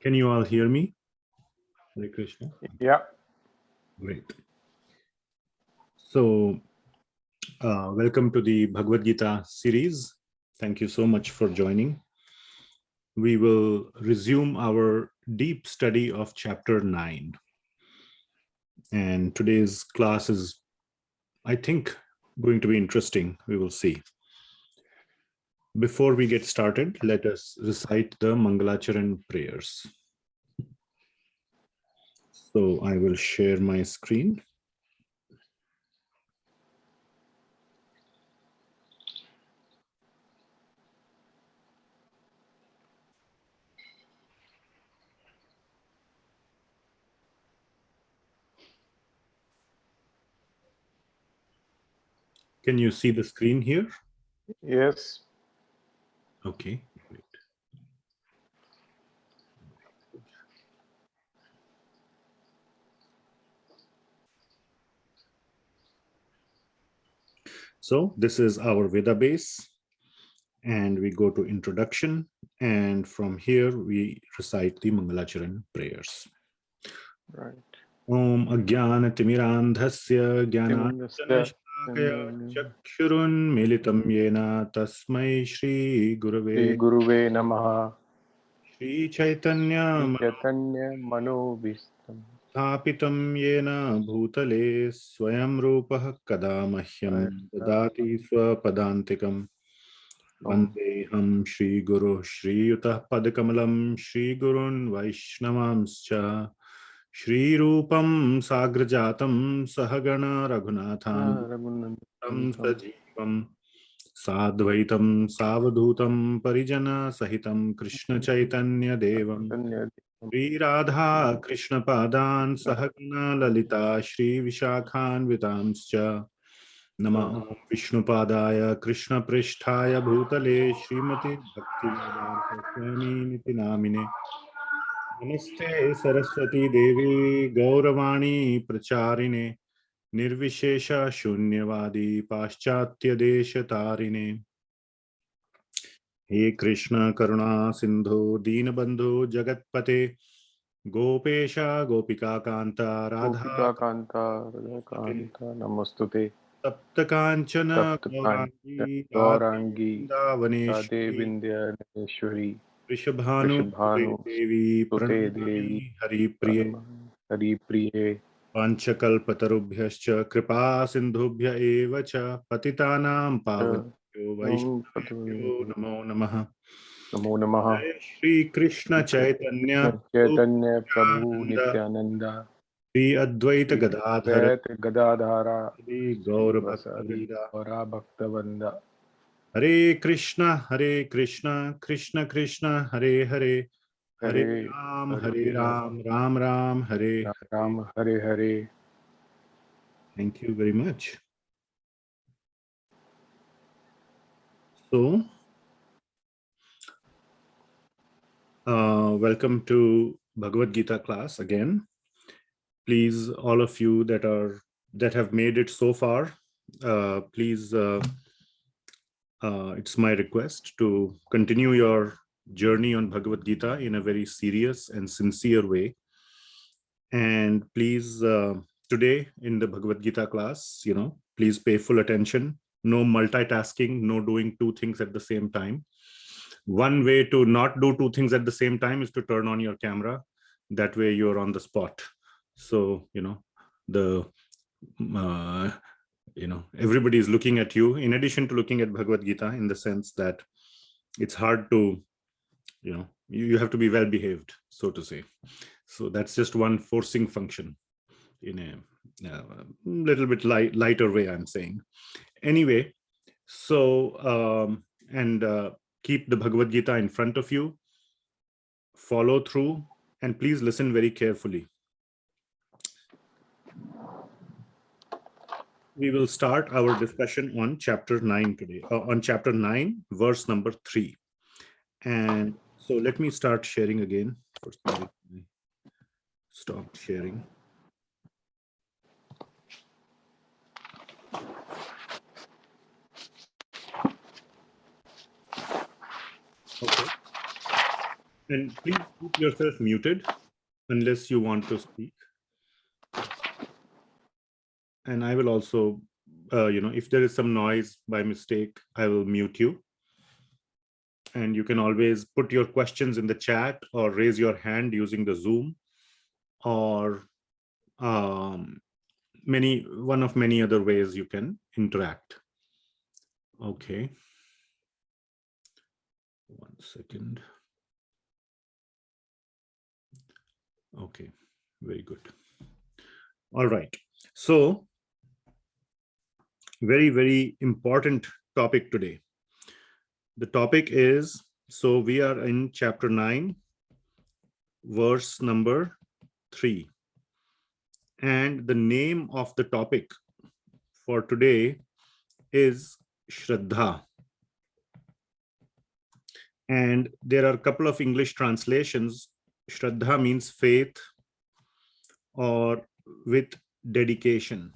Can you all hear me? Hare Krishna. Yeah. Great. So, welcome to the Bhagavad Gita series. Thank you so much for joining. We will resume our deep study of chapter 9. And today's class is, I think, going to be interesting. We will see. Before we get started, let us recite the Mangalacharan prayers. So I will share my screen. Can you see the screen here? Yes. Okay, great. So this is our Veda base, and we go to introduction, and from here we recite the Mangalacharan prayers. Right. Om Ajnana Timirandhasya Jnananjana Shlakaya Chakshurun Militam Yena Tasmai Shri Shri Gurave Guruve Namaha. Shri Chaitanya Chaitanya Manobhistam. Thapitam Yena Bhutale Swayam Rupah Kada Mahyam Dadati Swapadantikam Vandeham Shri Guru Shri Yutah Padakamalam Shri Gurun Vaishnavamscha Shri Rupam Sagrajatam Sahagana Raghunathan Tam Sajivam Sadvaitam Savadhutam Parijana Sahitam Krishna Chaitanya Devam Shri Radha Krishna Padan Sahagana Lalita Shri Vishakhan Vitamscha Nama Vishnupadaya Krishna Pristhaya Bhutale Srimati Bhakti Vedanta Swami Niti Namine Namaste Saraswati Devi Gauravani Pracharine Nirvishesha Shunyavadi Paschatya Desha Tarine He Krishna Karuna Sindhu Deenabandhu Jagatpate Gopesha Gopika Kanta Radha Kanta Radha Namostute. Saptakanchana Gaurangi Radhe Vaneshi Vindyaneshwari Rishabhanu Devi Sute Devi Pranamami Hari Priye Hari Priye Panchakalpatarubhyascha Kripa Sindhubhya eva cha Patitanam Pavanebhyo Vaishnavebhyo Namo Namaha Namo Namaha. Shri Krishna Chaitanya Chaitanya Prabhu Nityananda Shri Advaita Gadadhara Gadadhara Shri Gaura Vasari Bhaktavinda Gaura Bhaktavanda. Hare Krishna Krishna Krishna Hare Hare Hare Ram Ram Ram Hare Ram Hare Hare. Thank you very much. So, welcome to Bhagavad Gita class again. Please, all of you that have made it so far, please, it's my request to continue your journey on Bhagavad Gita in a very serious and sincere way. And please, today in the Bhagavad Gita class, please pay full attention. No multitasking, no doing two things at the same time. One way to not do two things at the same time is to turn on your camera. That way you're on the spot. So, everybody is looking at you, in addition to looking at Bhagavad Gita, in the sense that it's hard to, you have to be well behaved, so to say. So that's just one forcing function in a little bit lighter way, I'm saying. Anyway, so, keep the Bhagavad Gita in front of you, follow through, and please listen very carefully. We will start our discussion on chapter 9 today, on chapter 9, verse number 3. And so let me start sharing again. First, stop sharing. Okay. And please keep yourself muted unless you want to speak. And I will also, if there is some noise by mistake, I will mute you. And you can always put your questions in the chat or raise your hand using the Zoom or one of many other ways you can interact. Okay. 1 second. Okay, very good. All right. So, very, very important topic today. The topic is, so we are in chapter 9, verse number 3. And the name of the topic for today is Shraddha. And there are a couple of English translations. Shraddha means faith or with dedication.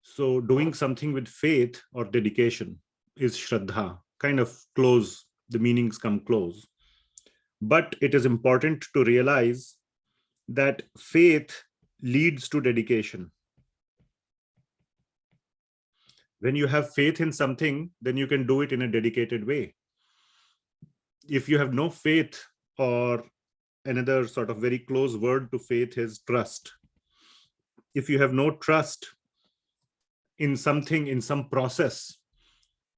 So doing something with faith or dedication is Shraddha. Kind of close, the meanings come close. But it is important to realize that faith leads to dedication. When you have faith in something, then you can do it in a dedicated way. If you have no faith, or another sort of very close word to faith is trust. If you have no trust in something, in some process,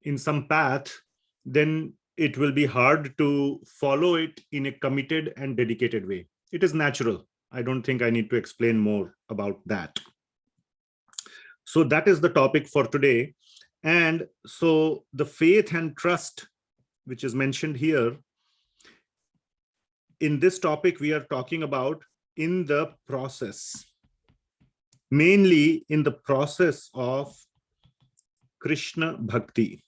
in some path, then it will be hard to follow it in a committed and dedicated way. It is natural. I don't think I need to explain more about that. So that is the topic for today. And so the faith and trust, which is mentioned here, in this topic, we are talking about in the process, mainly in the process of Krishna bhakti.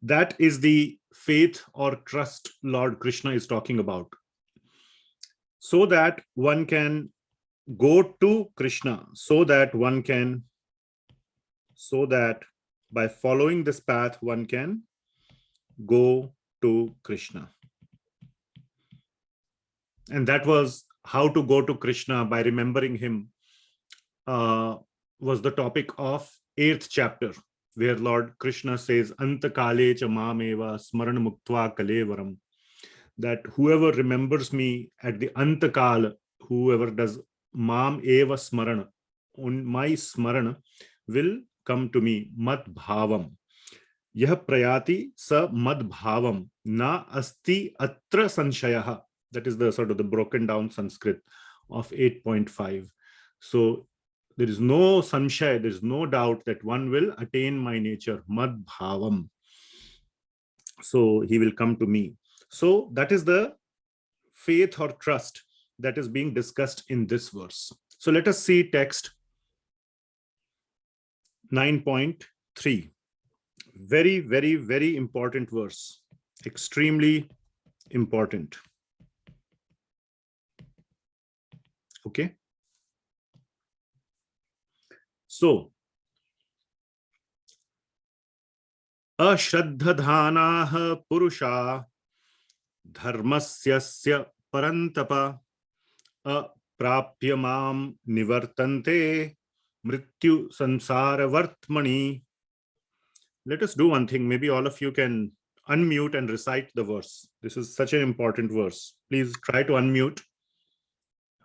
That is the faith or trust Lord Krishna is talking about. So that one can go to Krishna, so that by following this path, one can go to Krishna. And that was how to go to Krishna by remembering him, was the topic of 8th chapter, where Lord Krishna says, Anta kale cha mameva smaran muktva kalevaram, that whoever remembers me at the antakal, whoever does mam eva smarana, on my smarana, will come to me, mad bhavam. Yah prayati sa mad bhavam na asti atra sanshayah. That is the sort of the broken down Sanskrit of 8.5. So there is no sanshaya, there is no doubt that one will attain my nature, mad bhavam. So he will come to me. So that is the faith or trust that is being discussed in this verse. So let us see text 9.3. Very, very, very important verse. Extremely important. Okay. So, a-sraddha-dhana purusha dharmasya parantapa aprapya mam nivartante mrityu sansara vartmani. Let us do one thing. Maybe all of you can unmute and recite the verse. This is such an important verse. Please try to unmute,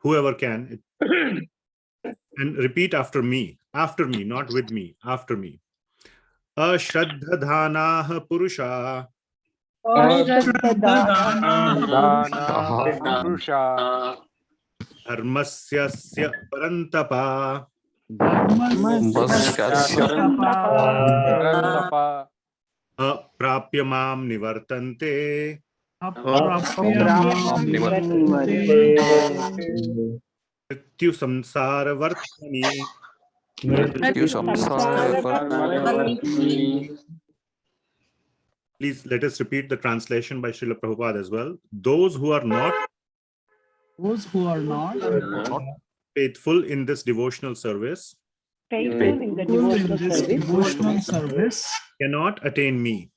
whoever can, and repeat after me. After me, not with me. After me. A-sraddha-dhana purusha Asya-sraddha-dhana purusha dharmasya parantapa parantapa aprapya mam nivartante mrityu samsara vartmani. Please let us repeat the translation by Srila Prabhupada as well. Those who are not faithful in this devotional service cannot attain me.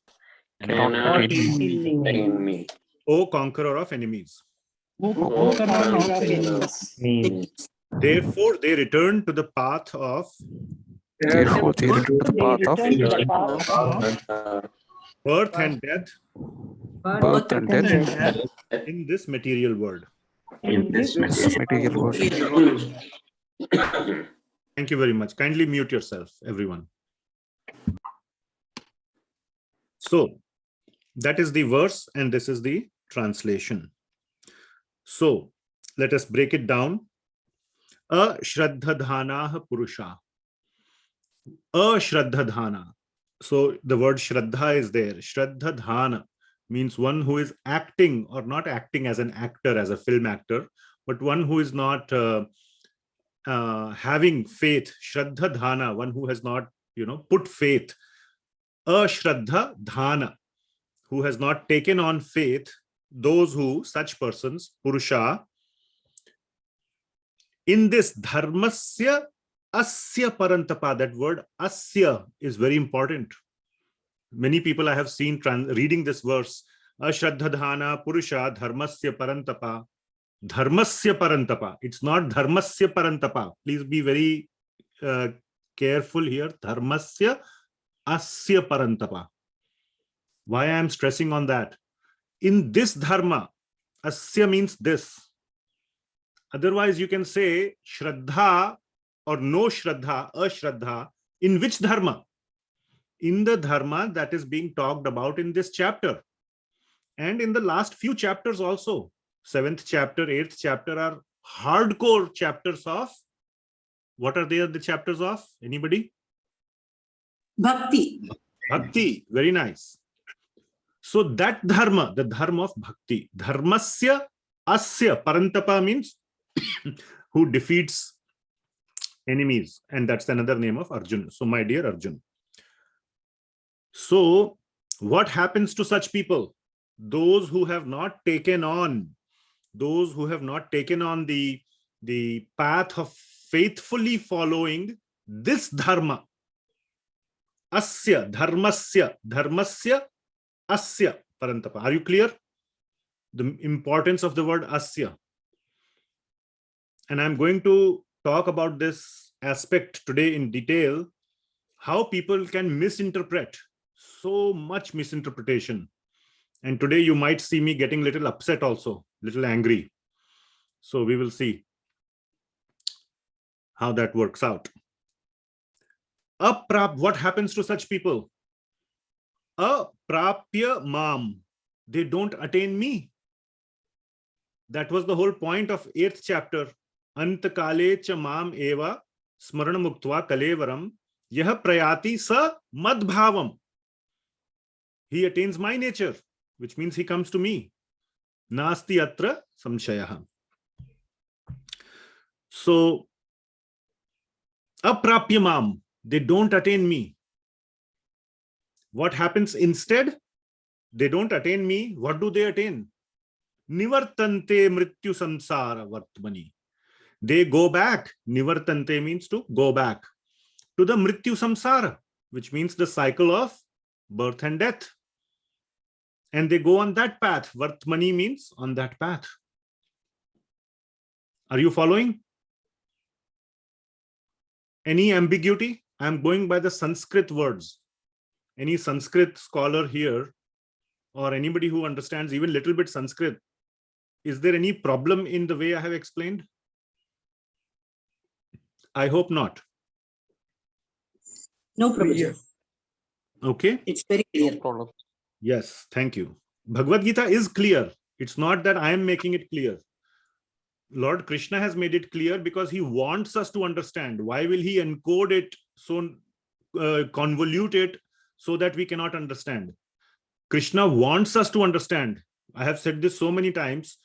cannot attain me. O conqueror of enemies. O conqueror of enemies. Therefore, they return to the path of Therefore, they return to the path of birth and death birth and death in this material world. in this material world. Thank you very much. Kindly mute yourself, everyone. So, that is the verse, and this is the translation. So, let us break it down. A-sraddha-dhana purusha. A-sraddha-dhana. So, the word Shraddha is there. Shraddha-dhana means one who is acting, or not acting as an actor, as a film actor, but one who is not having faith. Shraddha-dhana, one who has not, put faith. A-sraddha-dhana, who has not taken on faith. Those who, such persons, purusha, in this dharmasya asya parantapa. That word asya is very important. Many people I have seen reading this verse, a-sraddha-dhana purusha dharmasya parantapa. Dharmasya parantapa. It's not dharmasya parantapa. Please be very careful here. Dharmasya asya parantapa. Why I am stressing on that? In this dharma, asya means this. Otherwise, you can say shraddha or no shraddha, a-shraddha. In which dharma? In the dharma that is being talked about in this chapter. And in the last few chapters also. 7th chapter, 8th chapter are hardcore chapters of, what are they the chapters of? Anybody? Bhakti. Bhakti. Very nice. So that dharma, the dharma of bhakti, dharmasya asya parantapa means who defeats enemies. And that's another name of Arjuna. So my dear Arjuna. So what happens to such people? Those who have not taken on, the path of faithfully following this dharma. Asya, dharmasya, asya parantapa. Are you clear? The importance of the word asya. And I'm going to talk about this aspect today in detail, how people can misinterpret. So much misinterpretation. And today you might see me getting a little upset also, little angry. So we will see how that works out. What happens to such people? Aprapya mam. They don't attain me. That was the whole point of 8th chapter. Antakale cha mam eva smarana muktva kalevaram yah prayati sa madbhavam. He attains my nature, which means he comes to me. Nasti atra samshayaha. So, aprapya mam, they don't attain me. What happens instead? They don't attain me. What do they attain? Nivartante mrityu samsara vartmani. They go back. Nivartante means to go back to the mrityu samsara, which means the cycle of birth and death. And they go on that path. Vartmani means on that path. Are you following? Any ambiguity? I am going by the Sanskrit words. Any Sanskrit scholar here, or anybody who understands even little bit Sanskrit, is there any problem in the way I have explained? I hope not. No problem. Okay. It's very clear. No problem. Yes, thank you. Bhagavad Gita is clear. It's not that I am making it clear. Lord Krishna has made it clear because he wants us to understand. Why will he encode it so convolute it so that we cannot understand? Krishna wants us to understand. I have said this so many times.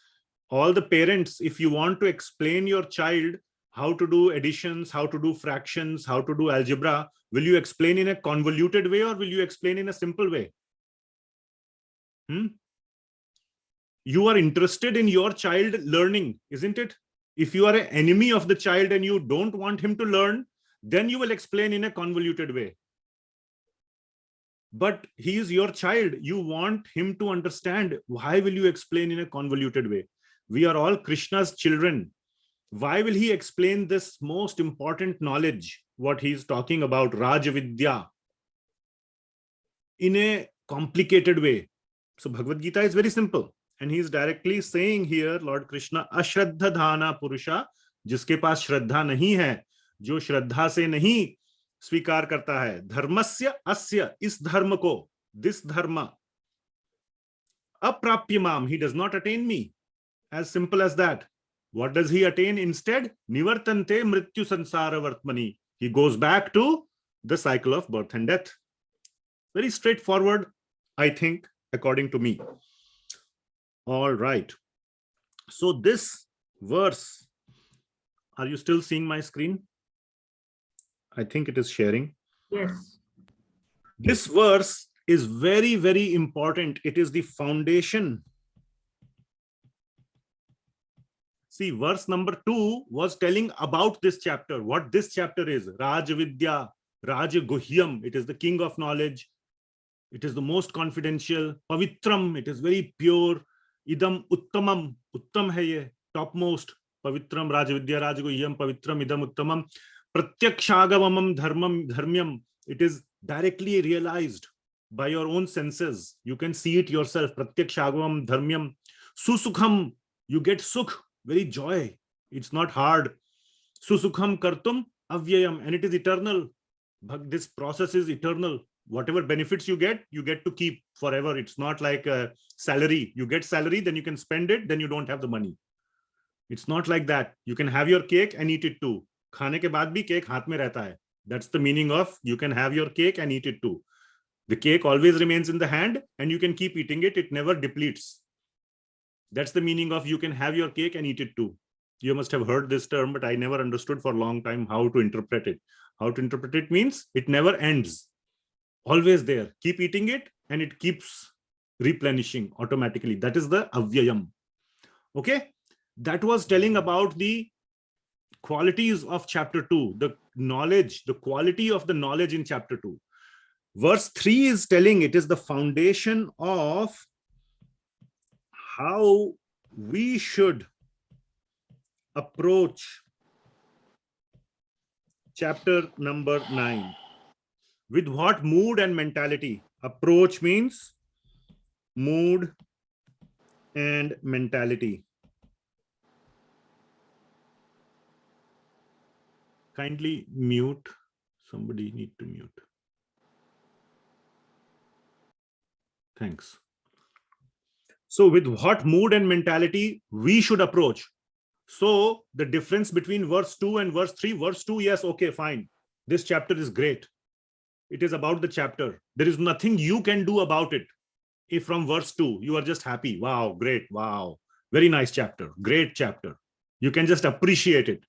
All the parents, if you want to explain your child how to do additions, how to do fractions, how to do algebra, will you explain in a convoluted way or will you explain in a simple way? You are interested in your child learning, isn't it? If you are an enemy of the child and you don't want him to learn, then you will explain in a convoluted way. But he is your child. You want him to understand. Why will you explain in a convoluted way? We are all Krishna's children. Why will he explain this most important knowledge, what he's talking about, Raj Vidya, in a complicated way? So Bhagavad Gita is very simple. And he's directly saying here, Lord Krishna, a-sraddha-dhana purusha, जिसके पास श्रद्धा नहीं है, जो श्रद्धा से नहीं स्वीकार करता है, धर्मस्य asya, इस धर्म को, this dharma, अप्राप्य माम, he does not attain me. As simple as that. What does he attain instead? Nivartante mrityu sansara vartmani. He goes back to the cycle of birth and death. Very straightforward, I think, according to me. All right. So this verse, are you still seeing my screen? I think it is sharing. Yes. This verse is very, very important. It is the foundation. See, verse number 2 was telling about this chapter, what this chapter is. Raj Vidya, Raj Guhyam. It is the king of knowledge. It is the most confidential. Pavitram, it is very pure. Idam Uttamam, Uttam hai ye, topmost. Pavitram, Raj Vidya, Raj Guhyam, Pavitram, Idam Uttamam. Pratyakshagavamam dharmyam. It is directly realized by your own senses. You can see it yourself. Pratyakshagavamam dharmyam. Susukham, you get sukh, very joy. It's not hard. Susukham kartum avyayam, and it is eternal. This process is eternal. Whatever benefits you get to keep forever. It's not like a salary. You get salary, then you can spend it, then you don't have the money. It's not like that. You can have your cake and eat it too. खाने के बाद भी cake हाथ में रहता है. That's the meaning of you can have your cake and eat it too. The cake always remains in the hand and you can keep eating it. It never depletes. That's the meaning of you can have your cake and eat it too. You must have heard this term, but I never understood for a long time how to interpret it. How to interpret it means it never ends. Always there. Keep eating it and it keeps replenishing automatically. That is the avyayam. Okay? That was telling about the qualities of chapter 2, the knowledge, the quality of the knowledge in chapter 2. Verse 3 is telling it is the foundation of how we should approach chapter number 9. With what mood and mentality? Approach means mood and mentality. Kindly mute. Somebody need to mute. Thanks. So with what mood and mentality we should approach? So the difference between verse 2 and verse 3, verse 2, yes, okay, fine. This chapter is great. It is about the chapter. There is nothing you can do about it. If from verse 2, you are just happy. Wow, great. Wow. Very nice chapter. Great chapter. You can just appreciate it.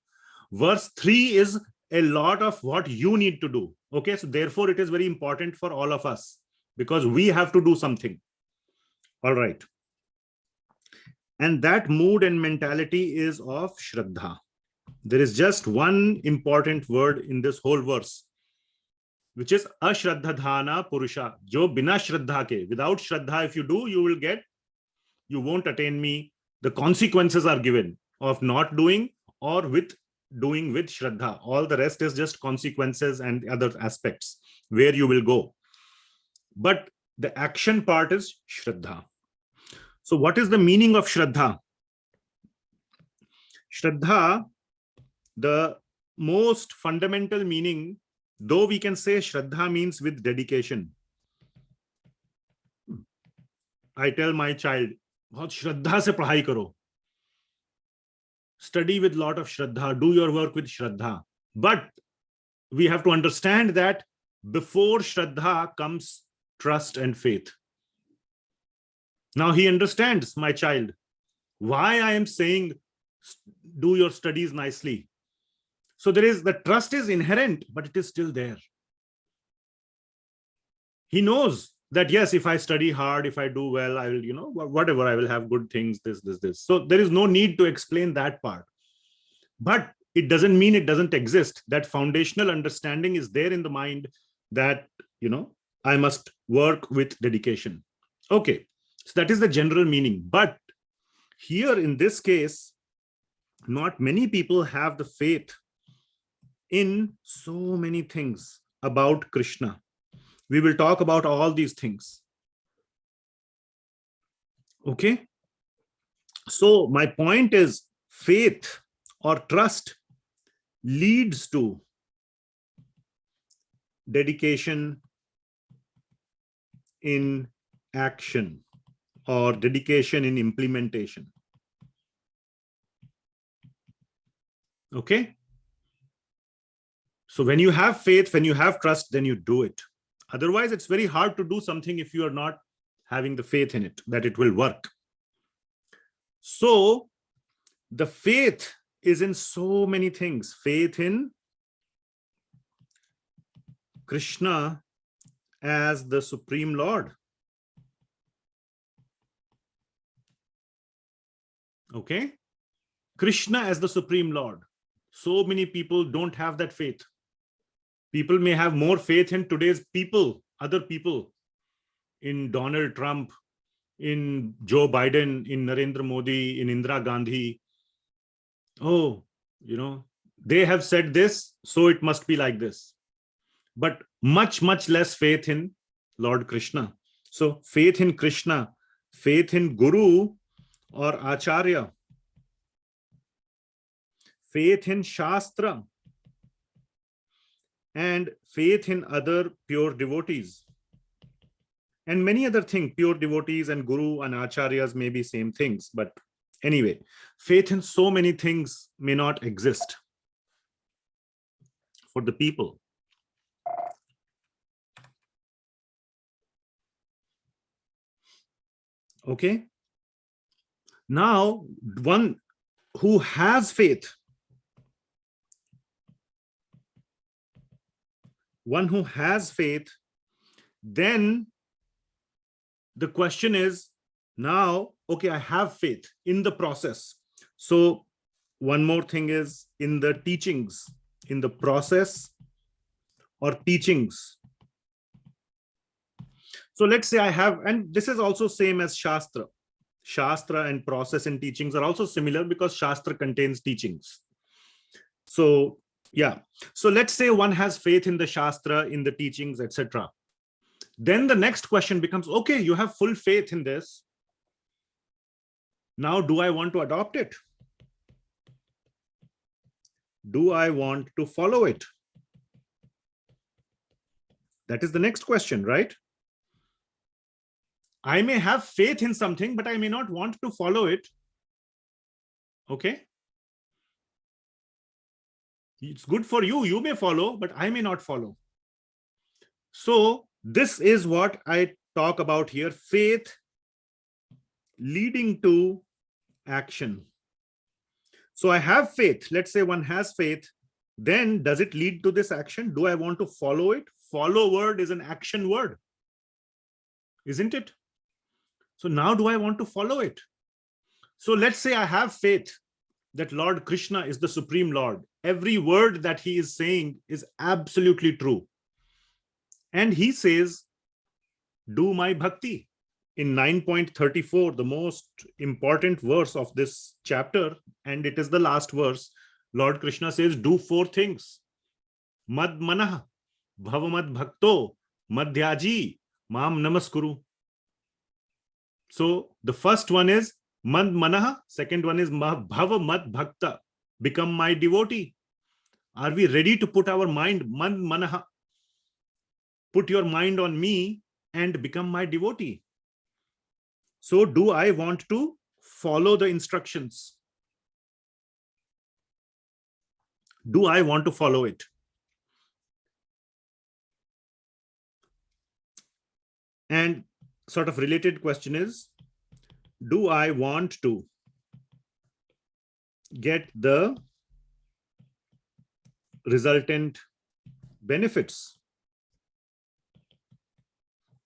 Verse 3 is a lot of what you need to do. Okay, so therefore it is very important for all of us because we have to do something. All right. And that mood and mentality is of Shraddha. There is just one important word in this whole verse, which is a-sraddha-dhana purusha. Jo bina shraddha ke, without shraddha, if you do, you won't attain me. The consequences are given of not doing or with doing with shraddha. All the rest is just consequences and other aspects where you will go. But the action part is shraddha. So what is the meaning of Shraddha? Shraddha, the most fundamental meaning, though we can say Shraddha means with dedication. I tell my child, बहुत श्रद्धा से पढ़ाई करो. Study with lot of Shraddha, do your work with Shraddha. But we have to understand that before Shraddha comes trust and faith. Now he understands, my child, why I am saying do your studies nicely. So there is, the trust is inherent, but it is still there. He knows that yes, if I study hard, if I do well, I will, whatever, I will have good things, this. So there is no need to explain that part. But it doesn't mean it doesn't exist. That foundational understanding is there in the mind that, I must work with dedication. Okay, so that is the general meaning. But here in this case, not many people have the faith in so many things about Krishna. We will talk about all these things. Okay. So my point is, faith or trust leads to dedication in action or dedication in implementation. Okay. So when you have faith, when you have trust, then you do it. Otherwise, it's very hard to do something if you are not having the faith in it, that it will work. So the faith is in so many things. Faith in Krishna as the Supreme Lord. Okay. Krishna as the Supreme Lord. So many people don't have that faith. People may have more faith in today's people, other people, in Donald Trump, in Joe Biden, in Narendra Modi, in Indira Gandhi. Oh, they have said this, so it must be like this. But much, much less faith in Lord Krishna. So faith in Krishna, faith in Guru or Acharya, faith in Shastra, and faith in other pure devotees. And many other things, pure devotees and Guru and Acharyas may be same things. But anyway, faith in so many things may not exist for the people. Okay. Now, one who has faith, then the question is now, okay, I have faith in the process. So one more thing is in the teachings, in the process or teachings. So let's say I have, and this is also same as Shastra. Shastra and process and teachings are also similar because Shastra contains teachings. So yeah, so let's say one has faith in the Shastra, in the teachings, etc. Then the next question becomes, okay, you have full faith in this. Now, do I want to adopt it? Do I want to follow it? That is the next question, right? I may have faith in something, but I may not want to follow it. Okay. It's good for you. You may follow, but I may not follow. So this is what I talk about here. Faith leading to action. So I have faith. Let's say one has faith. Then does it lead to this action? Do I want to follow it? Follow word is an action word, isn't it? So now do I want to follow it? So let's say I have faith that Lord Krishna is the Supreme Lord. Every word that he is saying is absolutely true. And he says, do my bhakti. In 9.34, the most important verse of this chapter, and it is the last verse, Lord Krishna says, do 4 things. Mad manah, bhavamad bhakto, madhyaji, mam namaskuru. So the first one is mad manah, second one is bhavamad bhakta, become my devotee. Are we ready to put our mind, mad manah, put your mind on me and become my devotee? So do I want to follow the instructions? Do I want to follow it? And sort of related question is, do I want to get the resultant benefits?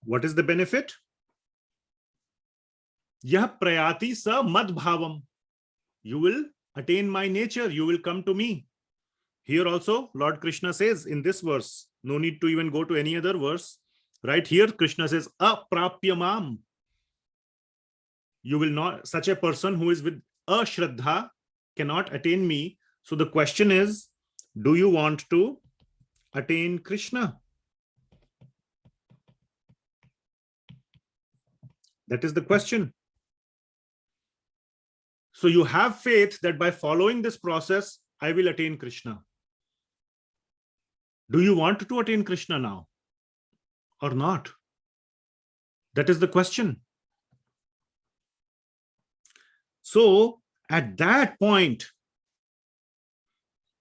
What is the benefit? Yah prayati sa mad bhavam. You will attain my nature. You will come to me. Here also, Lord Krishna says in this verse, no need to even go to any other verse. Right here, Krishna says, aprapyamam. You will not, such a person who is with a-sraddha cannot attain me. So the question is, do you want to attain Krishna? That is the question. So you have faith that by following this process, I will attain Krishna. Do you want to attain Krishna now or not? That is the question. So at that point,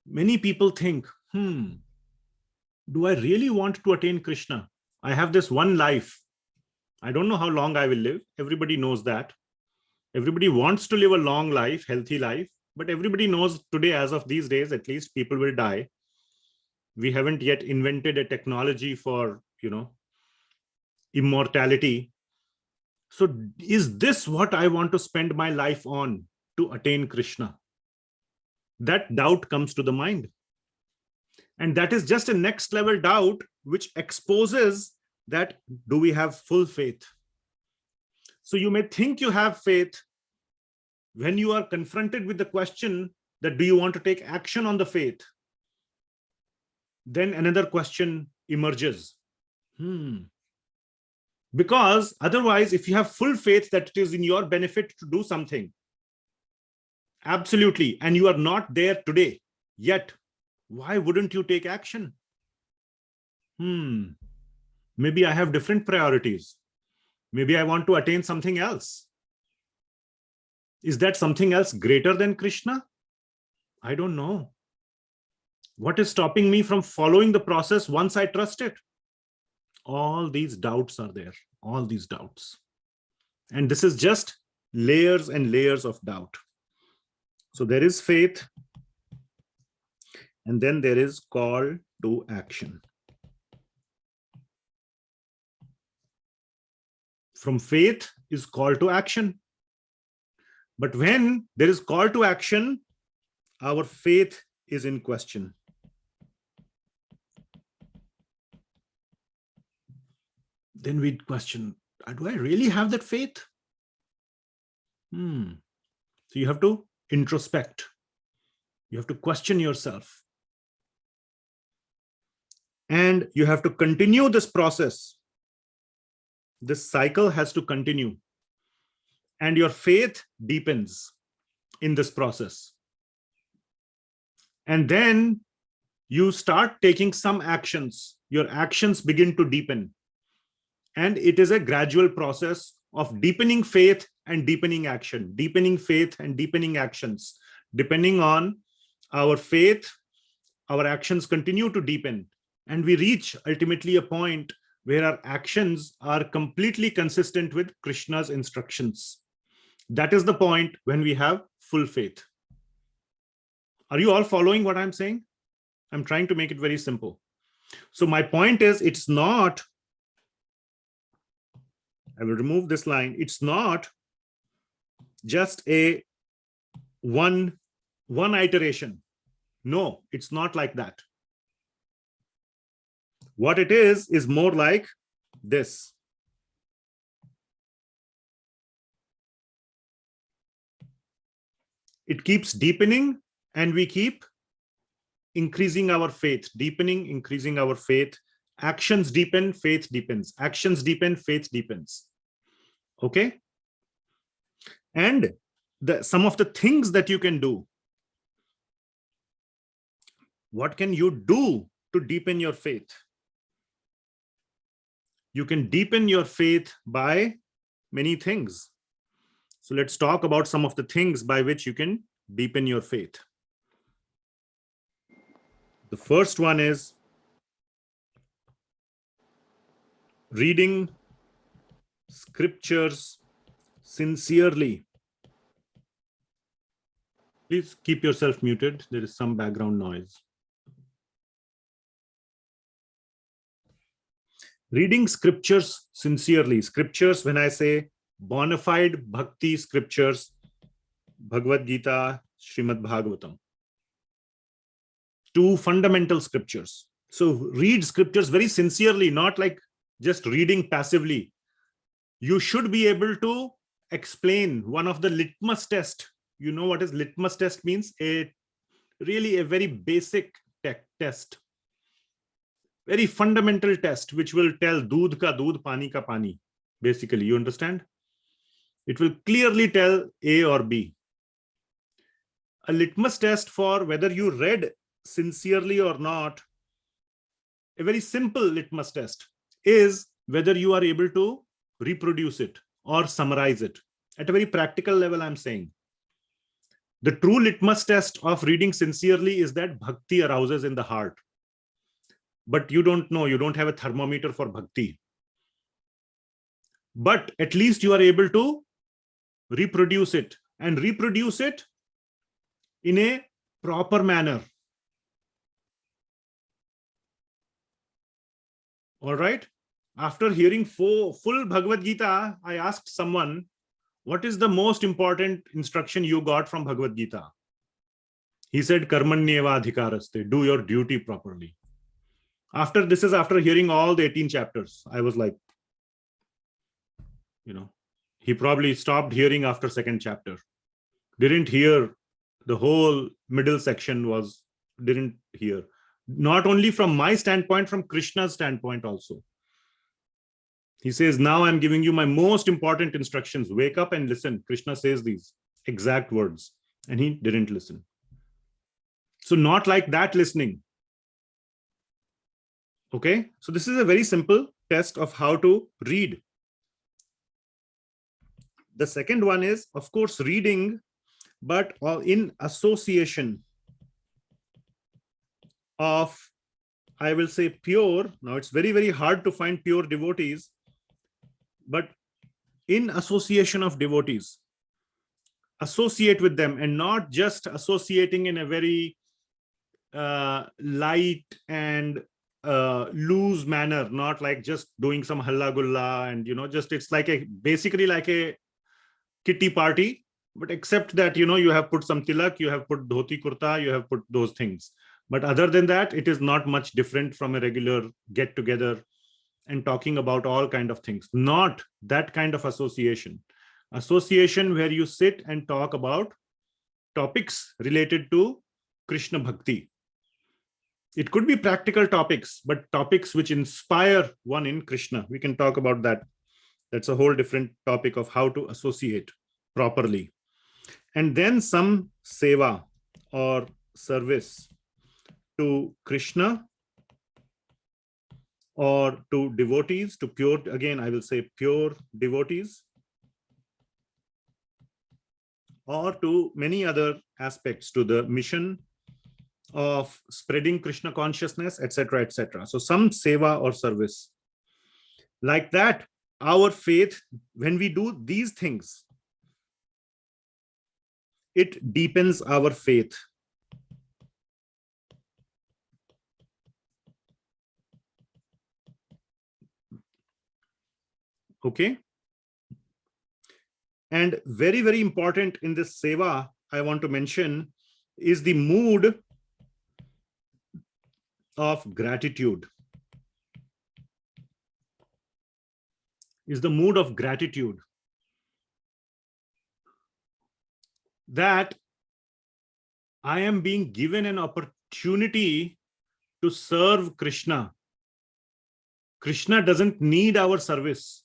many people think, do I really want to attain Krishna? I have this one life. I don't know how long I will live. Everybody knows that. Everybody wants to live a long life, healthy life, but everybody knows today, as of these days, at least, people will die. We haven't yet invented a technology for, immortality. So is this what I want to spend my life on to attain Krishna? That doubt comes to the mind. And that is just a next level doubt, which exposes that, do we have full faith? So you may think you have faith when you are confronted with the question that, do you want to take action on the faith? Then another question emerges. Because otherwise, if you have full faith that it is in your benefit to do something, absolutely, and you are not there today yet, why wouldn't you take action? Maybe I have different priorities. Maybe I want to attain something else. Is that something else greater than Krishna? I don't know. What is stopping me from following the process once I trust it? All these doubts are there, all these doubts. And this is just layers and layers of doubt. So there is faith, and then there is call to action. From faith is call to action. But when there is call to action, our faith is in question. Then we question, do I really have that faith? So you have to introspect. You have to question yourself. And you have to continue this process. This cycle has to continue. And your faith deepens in this process. And then you start taking some actions. Your actions begin to deepen. And it is a gradual process of deepening faith and deepening action, deepening faith and deepening actions. Depending on our faith, our actions continue to deepen. And we reach ultimately a point where our actions are completely consistent with Krishna's instructions. That is the point when we have full faith. Are you all following what I'm saying? I'm trying to make it very simple. So my point is, it's not, I will remove this line. It's not just a one iteration. No, it's not like that. What it is more like this. It keeps deepening and we keep increasing our faith, deepening, increasing our faith. Actions deepen, faith deepens. Actions deepen, faith deepens. Okay? And some of the things that you can do. What can you do to deepen your faith? You can deepen your faith by many things. So let's talk about some of the things by which you can deepen your faith. The first one is reading scriptures sincerely. Please keep yourself muted. There is some background noise. Reading scriptures sincerely. Scriptures, when I say bona fide bhakti scriptures, Bhagavad Gita, Srimad Bhagavatam. Two fundamental scriptures. So read scriptures very sincerely, not like just reading passively. You should be able to explain one of the litmus test. You know what is litmus test means? Really a very basic test, very fundamental test, which will tell doodh ka doodh, pani ka pani. Basically, you understand? It will clearly tell A or B. A litmus test for whether you read sincerely or not, a very simple litmus test, is whether you are able to reproduce it or summarize it. At a very practical level, I'm saying. The true litmus test of reading sincerely is that bhakti arouses in the heart. But you don't know, you don't have a thermometer for bhakti. But at least you are able to reproduce it, and reproduce it in a proper manner. All right. After hearing full Bhagavad Gita, I asked someone, what is the most important instruction you got from Bhagavad Gita? He said, Karmanyeva adhikaraste, do your duty properly. After hearing all the 18 chapters, I was like, he probably stopped hearing after second chapter. Didn't hear the whole middle section didn't hear. Not only from my standpoint, from Krishna's standpoint also. He says, now I'm giving you my most important instructions. Wake up and listen. Krishna says these exact words, and he didn't listen. So not like that listening. Okay. So this is a very simple test of how to read. The second one is, of course, reading, but in association of, I will say, pure. Now it's very, very hard to find pure devotees, but in association of devotees, associate with them, and not just associating in a very light and loose manner, not like just doing some halla gulla and just, it's like basically like a kitty party, but except that you have put some tilak, you have put dhoti kurta, you have put those things, but other than that, it is not much different from a regular get together and talking about all kind of things. Not that kind of association where you sit and talk about topics related to Krishna bhakti. It could be practical topics, but topics which inspire one in Krishna. We can talk about that. That's a whole different topic of how to associate properly. And then some seva or service to Krishna or to devotees, to pure, again, I will say pure devotees, or to many other aspects, to the mission of spreading Krishna consciousness, etc., etc. So some seva or service. Like that, our faith, when we do these things, it deepens our faith. Okay. And very, very important in this seva, I want to mention, is the mood of gratitude. Is the mood of gratitude. That I am being given an opportunity to serve Krishna. Krishna doesn't need our service,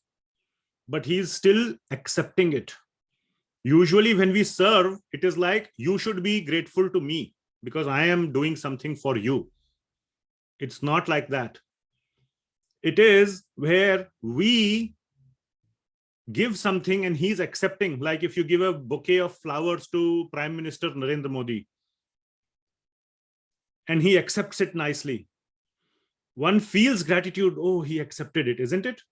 but he is still accepting it. Usually when we serve, it is like, you should be grateful to me because I am doing something for you. It's not like that. It is where we give something and he's accepting. Like if you give a bouquet of flowers to Prime Minister Narendra Modi and he accepts it nicely, one feels gratitude. Oh, he accepted it, isn't it?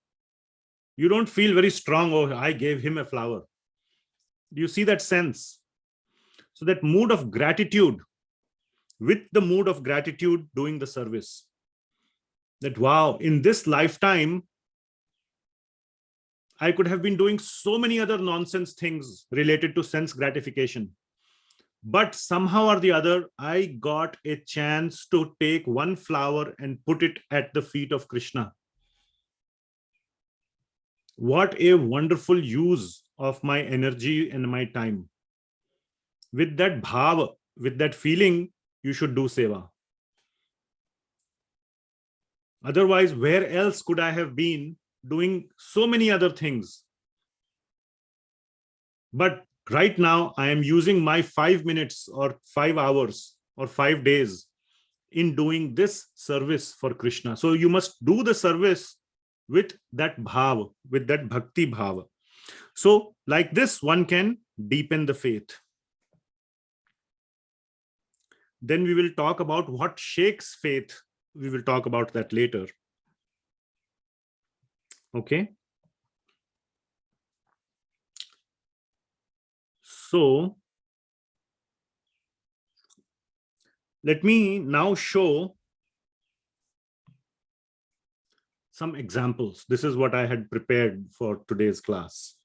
You don't feel very strong. Oh, I gave him a flower. Do you see that sense? So that mood of gratitude, with the mood of gratitude doing the service. That, wow, in this lifetime, I could have been doing so many other nonsense things related to sense gratification. But somehow or the other, I got a chance to take one flower and put it at the feet of Krishna. What a wonderful use of my energy and my time. With that bhava, with that feeling, you should do seva. Otherwise, where else could I have been doing so many other things? But right now, I am using my 5 minutes or 5 hours or 5 days in doing this service for Krishna. So you must do the service with that bhava, with that bhakti bhava. So like this, one can deepen the faith. Then we will talk about what shakes faith. We will talk about that later. Okay. So let me now show some examples. This is what I had prepared for today's class.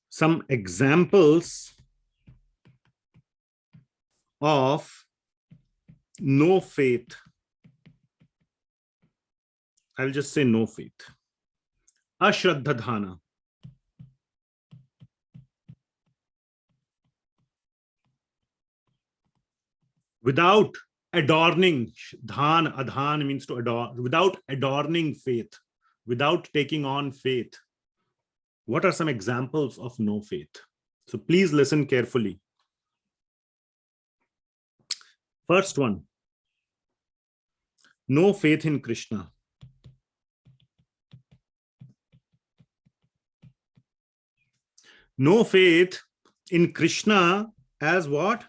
Some examples of no faith. I'll just say no faith. A-sraddha-dhana. Without adorning, adhan means to adorn, without adorning faith, without taking on faith. What are some examples of no faith? So please listen carefully. First one, no faith in Krishna. No faith in Krishna as what?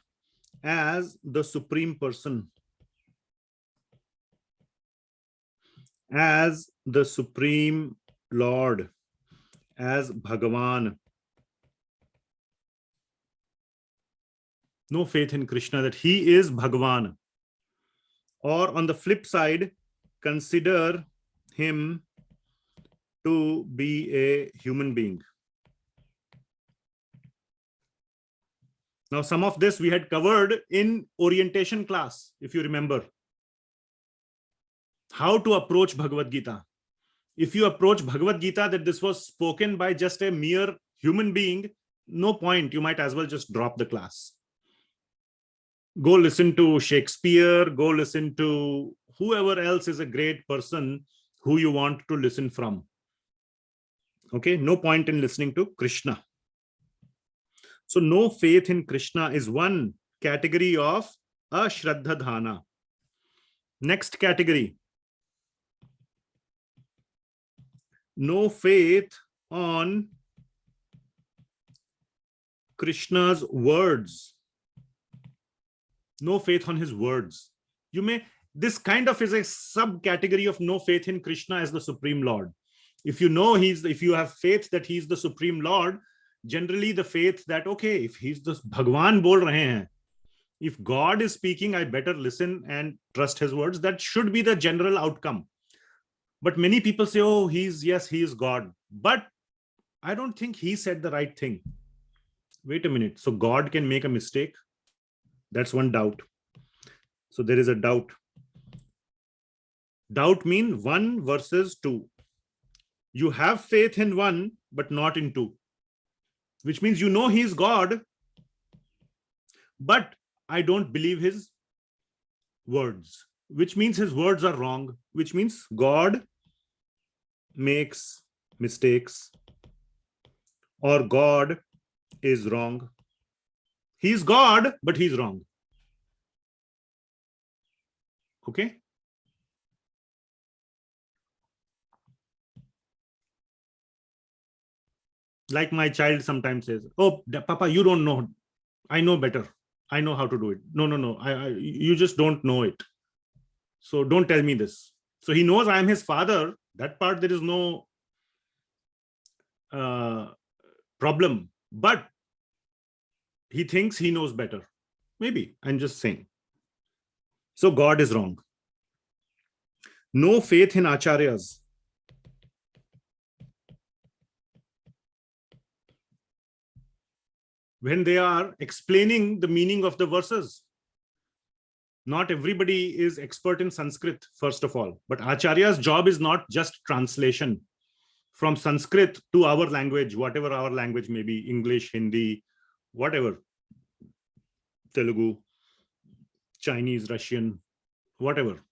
As the Supreme Person. As the Supreme Lord. As Bhagavan. No faith in Krishna that he is Bhagavan. Or on the flip side, consider him to be a human being. Now, some of this we had covered in orientation class, if you remember. How to approach Bhagavad Gita. If you approach Bhagavad Gita that this was spoken by just a mere human being, no point. You might as well just drop the class. Go listen to Shakespeare, go listen to whoever else is a great person who you want to listen from. Okay, no point in listening to Krishna. So no faith in Krishna is one category of a-sraddha-dhana. Next category. No faith on Krishna's words. No faith on his words. This kind of is a subcategory of no faith in Krishna as the Supreme Lord. If you have faith that he's the Supreme Lord, generally the faith that, okay, if he's the Bhagwan bol rahe hain, if God is speaking, I better listen and trust his words. That should be the general outcome. But many people say, oh, he is God. But I don't think he said the right thing. Wait a minute. So God can make a mistake? That's one doubt. So there is a doubt. Doubt means 1 versus 2. You have faith in 1, but not in 2. Which means you know he is God, but I don't believe his words. Which means his words are wrong. Which means God makes mistakes or God is wrong. He's God, but he's wrong. Okay? Like my child sometimes says, oh, Papa, you don't know. I know better. I know how to do it. No. You just don't know it. So don't tell me this. So he knows I am his father. That part, there is no problem. But he thinks he knows better. Maybe. I'm just saying. So God is wrong. No faith in acharyas. When they are explaining the meaning of the verses. Not everybody is expert in Sanskrit, first of all. But Acharya's job is not just translation from Sanskrit to our language, whatever our language may be, English, Hindi, whatever, Telugu, Chinese, Russian, whatever.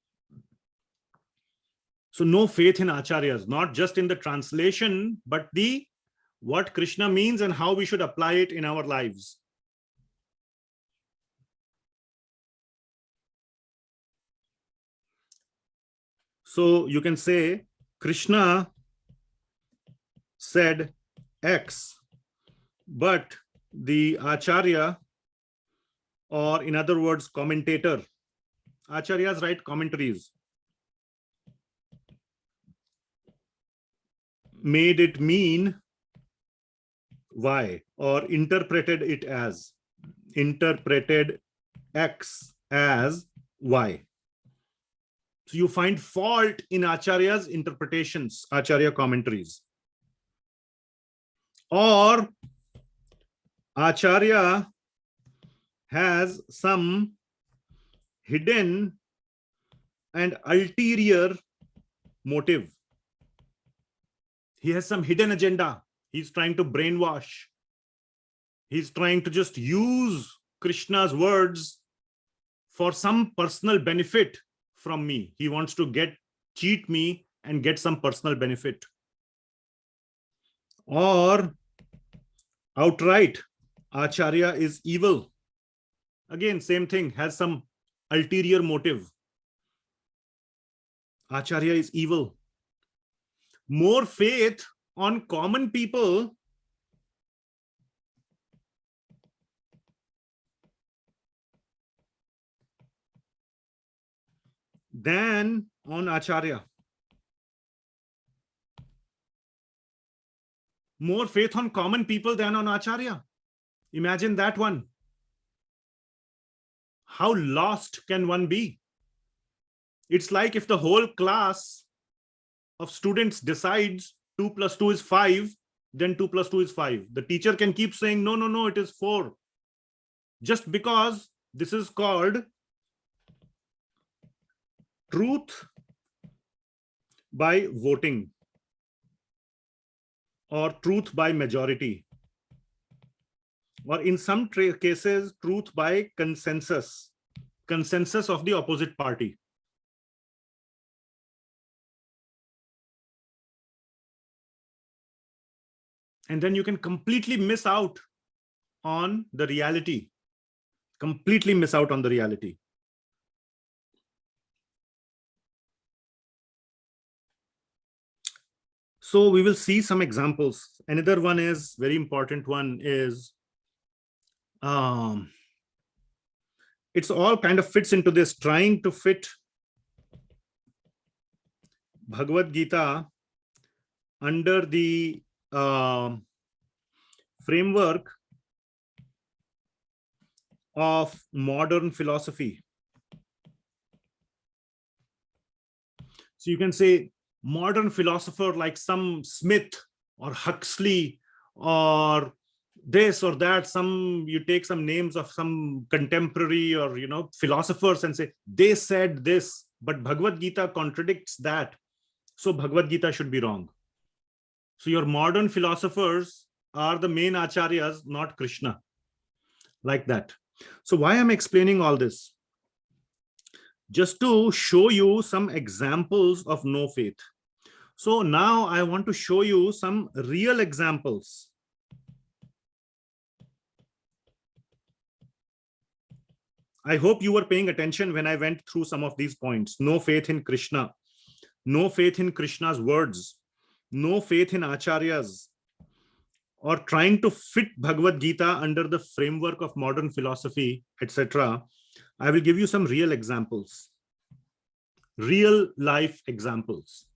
So no faith in Acharyas, not just in the translation, but the what Krishna means and how we should apply it in our lives. So you can say Krishna said X, but the Acharya, or in other words, commentator, Acharyas write commentaries, made it mean Y, or interpreted X as Y. So you find fault in Acharya's interpretations, Acharya commentaries. Or Acharya has some hidden and ulterior motive. He has some hidden agenda. He's trying to brainwash. He's trying to just use Krishna's words for some personal benefit from me. He wants to cheat me and get some personal benefit. Or outright, Acharya is evil. Again, same thing, has some ulterior motive. Acharya is evil. More faith on common people than on Acharya. More faith on common people than on Acharya. Imagine that one. How lost can one be? It's like if the whole class of students decides 2 plus 2 is 5, then 2 plus 2 is 5. The teacher can keep saying, no, no, no, it is 4. Just because this is called truth by voting, or truth by majority, or in some cases, truth by consensus of the opposite party. And then you can completely miss out on the reality. Completely miss out on the reality. So we will see some examples. Another one is very important one is, it's all kind of fits into this, trying to fit Bhagavad Gita under the framework of modern philosophy. So you can say modern philosopher like some Smith or Huxley or this or that, you take some names of some contemporary or philosophers and say they said this, but Bhagavad Gita contradicts that, so Bhagavad Gita should be wrong. So your modern philosophers are the main acharyas, not Krishna, like that. So why I'm explaining all this? Just to show you some examples of no faith. So now I want to show you some real examples. I hope you were paying attention when I went through some of these points. No faith in Krishna, no faith in Krishna's words, no faith in acharyas, or trying to fit Bhagavad Gita under the framework of modern philosophy, etc. I will give you some real examples, real life examples.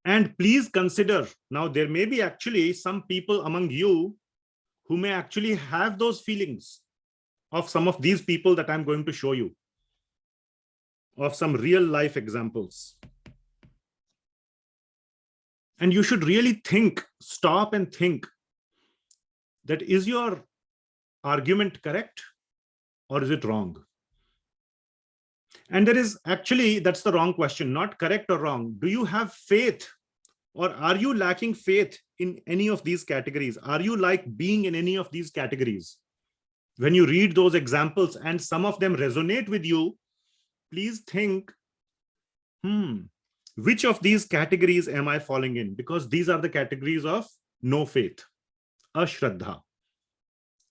And please consider, now there may be actually some people among you who may actually have those feelings of some of these people that I'm going to show you, of some real life examples. And you should really think, stop and think, that is your argument correct or is it wrong? And there is actually, that's the wrong question, not correct or wrong. Do you have faith, or are you lacking faith in any of these categories? Are you like being in any of these categories? When you read those examples and some of them resonate with you, please think, which of these categories am I falling in? Because these are the categories of no faith, a-sraddha.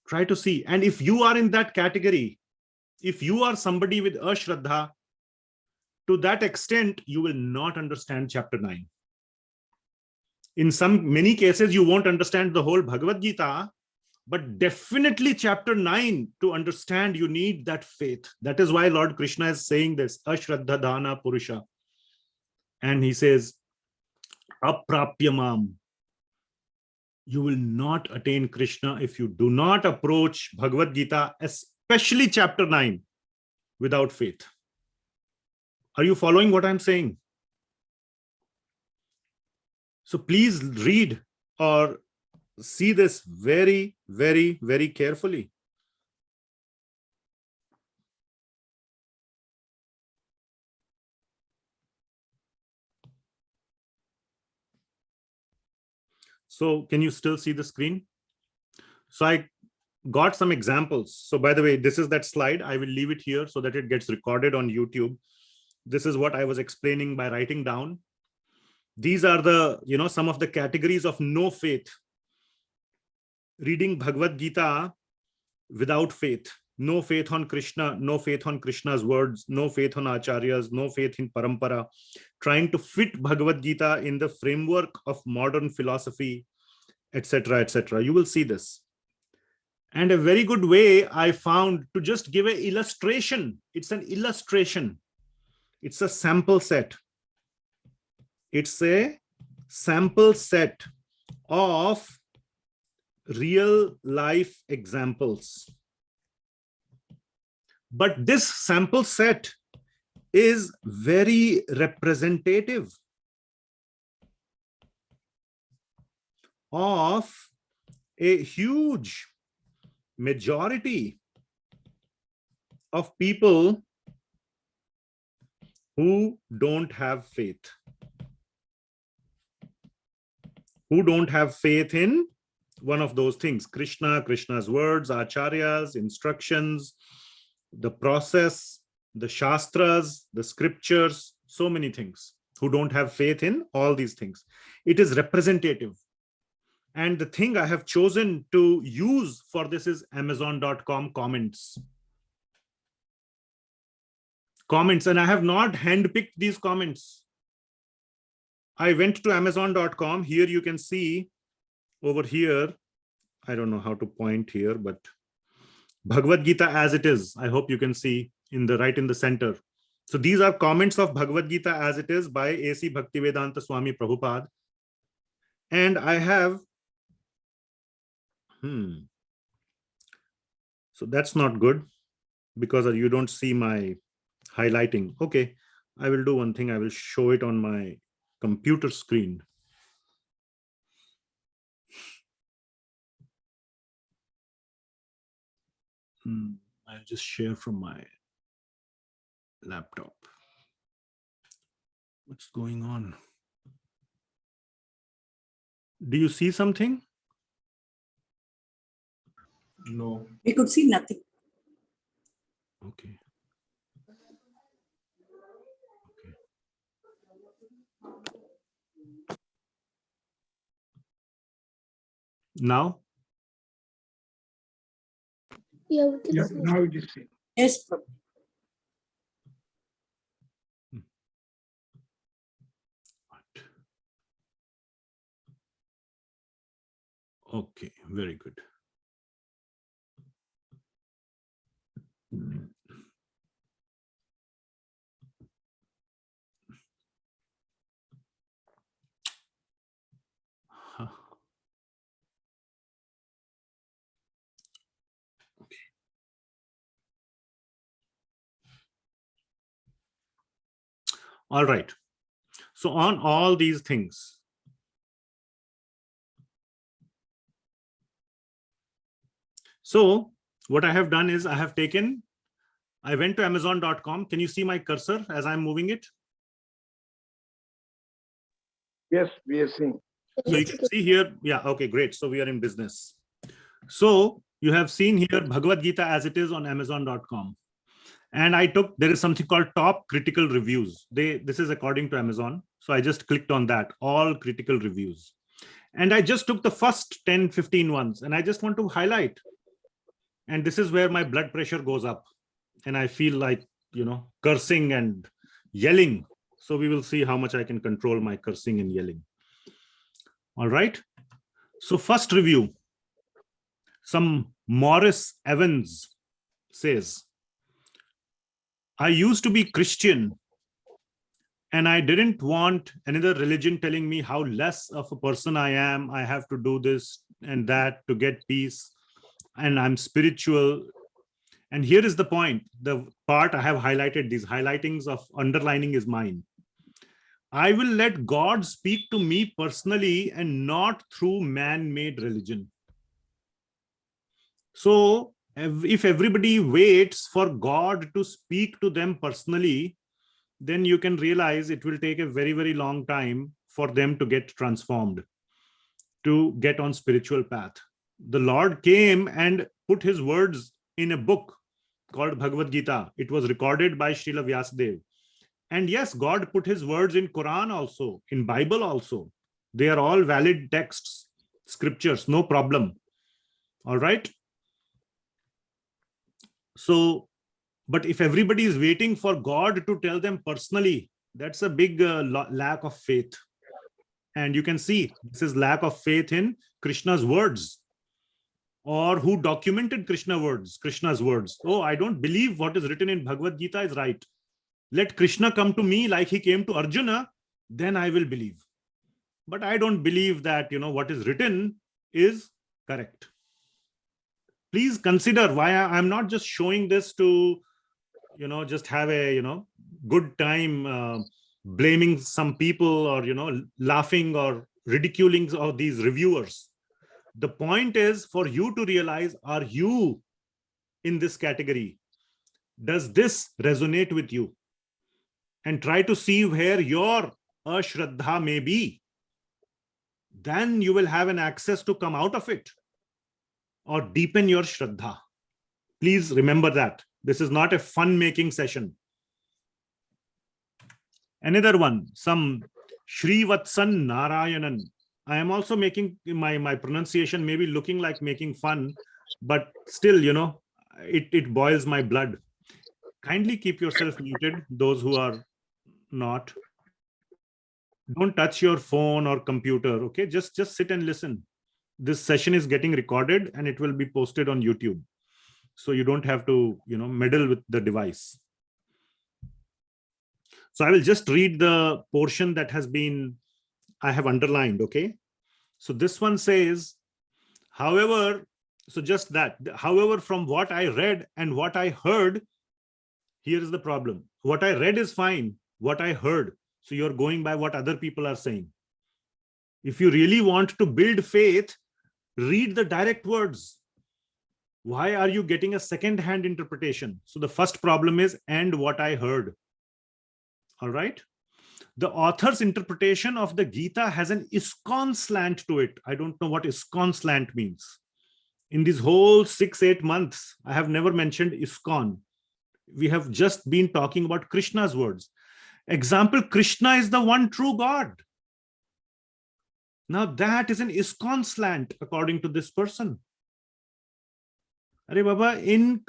Try to see. And if you are in that category, if you are somebody with a-sraddha, to that extent, you will not understand chapter 9. In many cases, you won't understand the whole Bhagavad Gita, but definitely chapter 9, to understand, you need that faith. That is why Lord Krishna is saying this, a-sraddha-dhana purusha. And he says, aprapyamam. You will not attain Krishna if you do not approach Bhagavad Gita, especially chapter 9, without faith. Are you following what I'm saying? So please read or see this very, very, very carefully. So can you still see the screen? So I got some examples. So by the way, this is that slide. I will leave it here so that it gets recorded on YouTube. This is what I was explaining by writing down. These are the, some of the categories of no faith. Reading Bhagavad Gita without faith. No faith on Krishna, no faith on Krishna's words, no faith on acharyas, no faith in parampara. Trying to fit Bhagavad Gita in the framework of modern philosophy, etc., etc. You will see this. And a very good way I found to just give an illustration. It's an illustration. It's a sample set. It's a sample set of real life examples. But this sample set is very representative of a huge majority of people who don't have faith. Who don't have faith in one of those things: Krishna, Krishna's words, acharyas, instructions, the process, the shastras, the scriptures, so many things. Who don't have faith in all these things. It is representative. And the thing I have chosen to use for this is Amazon.com comments. Comments, and I have not handpicked these comments. I went to Amazon.com. Here you can see over here, I don't know how to point here, but Bhagavad Gita as it is. I hope you can see right in the center. So these are comments of Bhagavad Gita as it is by A.C. Bhaktivedanta Swami Prabhupada. And I have, so that's not good because you don't see my highlighting. Okay, I will do one thing. I will show it on my computer screen. I'll just share from my laptop. What's going on? Do you see something? No. We could see nothing. Okay. Now? Yeah, we can see. Now we just see. Yes, Prabhu. Okay, very good. Okay. All right. So on all these things, so what I have done is I have taken I went to amazon.com. Can you see my cursor as I'm moving it? Yes, we are seeing. So you can see here. Yeah, okay, great. So we are in business. So you have seen here Bhagavad Gita as it is on amazon.com. And there is something called top critical reviews. This is according to Amazon. So I just clicked on that, all critical reviews. And I just took the first 10, 15 ones, and I just want to highlight. And this is where my blood pressure goes up. And I feel like, cursing and yelling. So we will see how much I can control my cursing and yelling. All right. So first review, some Morris Evans says, I used to be Christian and I didn't want another religion telling me how less of a person I am. I have to do this and that to get peace. And I'm spiritual. And here is the point. The part I have highlighted, these highlightings of underlining is mine. I will let God speak to me personally and not through man-made religion. So if everybody waits for God to speak to them personally, then you can realize it will take a very, very long time for them to get transformed, to get on spiritual path. The Lord came and put his words in a book called Bhagavad Gita. It was recorded by Srila Vyasadeva. And yes, God put his words in Quran also, in Bible also. They are all valid texts, scriptures, no problem. All right. So, but if everybody is waiting for God to tell them personally, that's a big lack of faith. And you can see this is lack of faith in Krishna's words, or who documented Krishna's words. Oh, I don't believe what is written in Bhagavad Gita is right. Let Krishna come to me like he came to Arjuna, then I will believe. But I don't believe that, what is written is correct. Please consider why I'm not just showing this to, just have a, good time blaming some people or, laughing or ridiculing of these reviewers. The point is for you to realize, are you in this category? Does this resonate with you? And try to see where your a-sraddha may be. Then you will have an access to come out of it or deepen your Shraddha. Please remember that. This is not a fun-making session. Another one, some Srivatsan Narayanan. I am also making my pronunciation maybe looking like making fun, but still, it boils my blood. Kindly keep yourself muted, those who are not. Don't touch your phone or computer, okay? Just sit and listen. This session is getting recorded and it will be posted on YouTube. So you don't have to, meddle with the device. So I will just read the portion that I have underlined, okay? So this one says, however, so just that, however, from what I read and what I heard, here is the problem. What I read is fine. What I heard. So you're going by what other people are saying. If you really want to build faith, read the direct words. Why are you getting a second-hand interpretation? So the first problem is, and what I heard. All right. The author's interpretation of the Gita has an ISKCON slant to it. I don't know what ISKCON slant means. In these whole 6-8 months, I have never mentioned ISKCON. We have just been talking about Krishna's words. Example, Krishna is the one true God. Now that is an ISKCON slant according to this person. Are Baba, in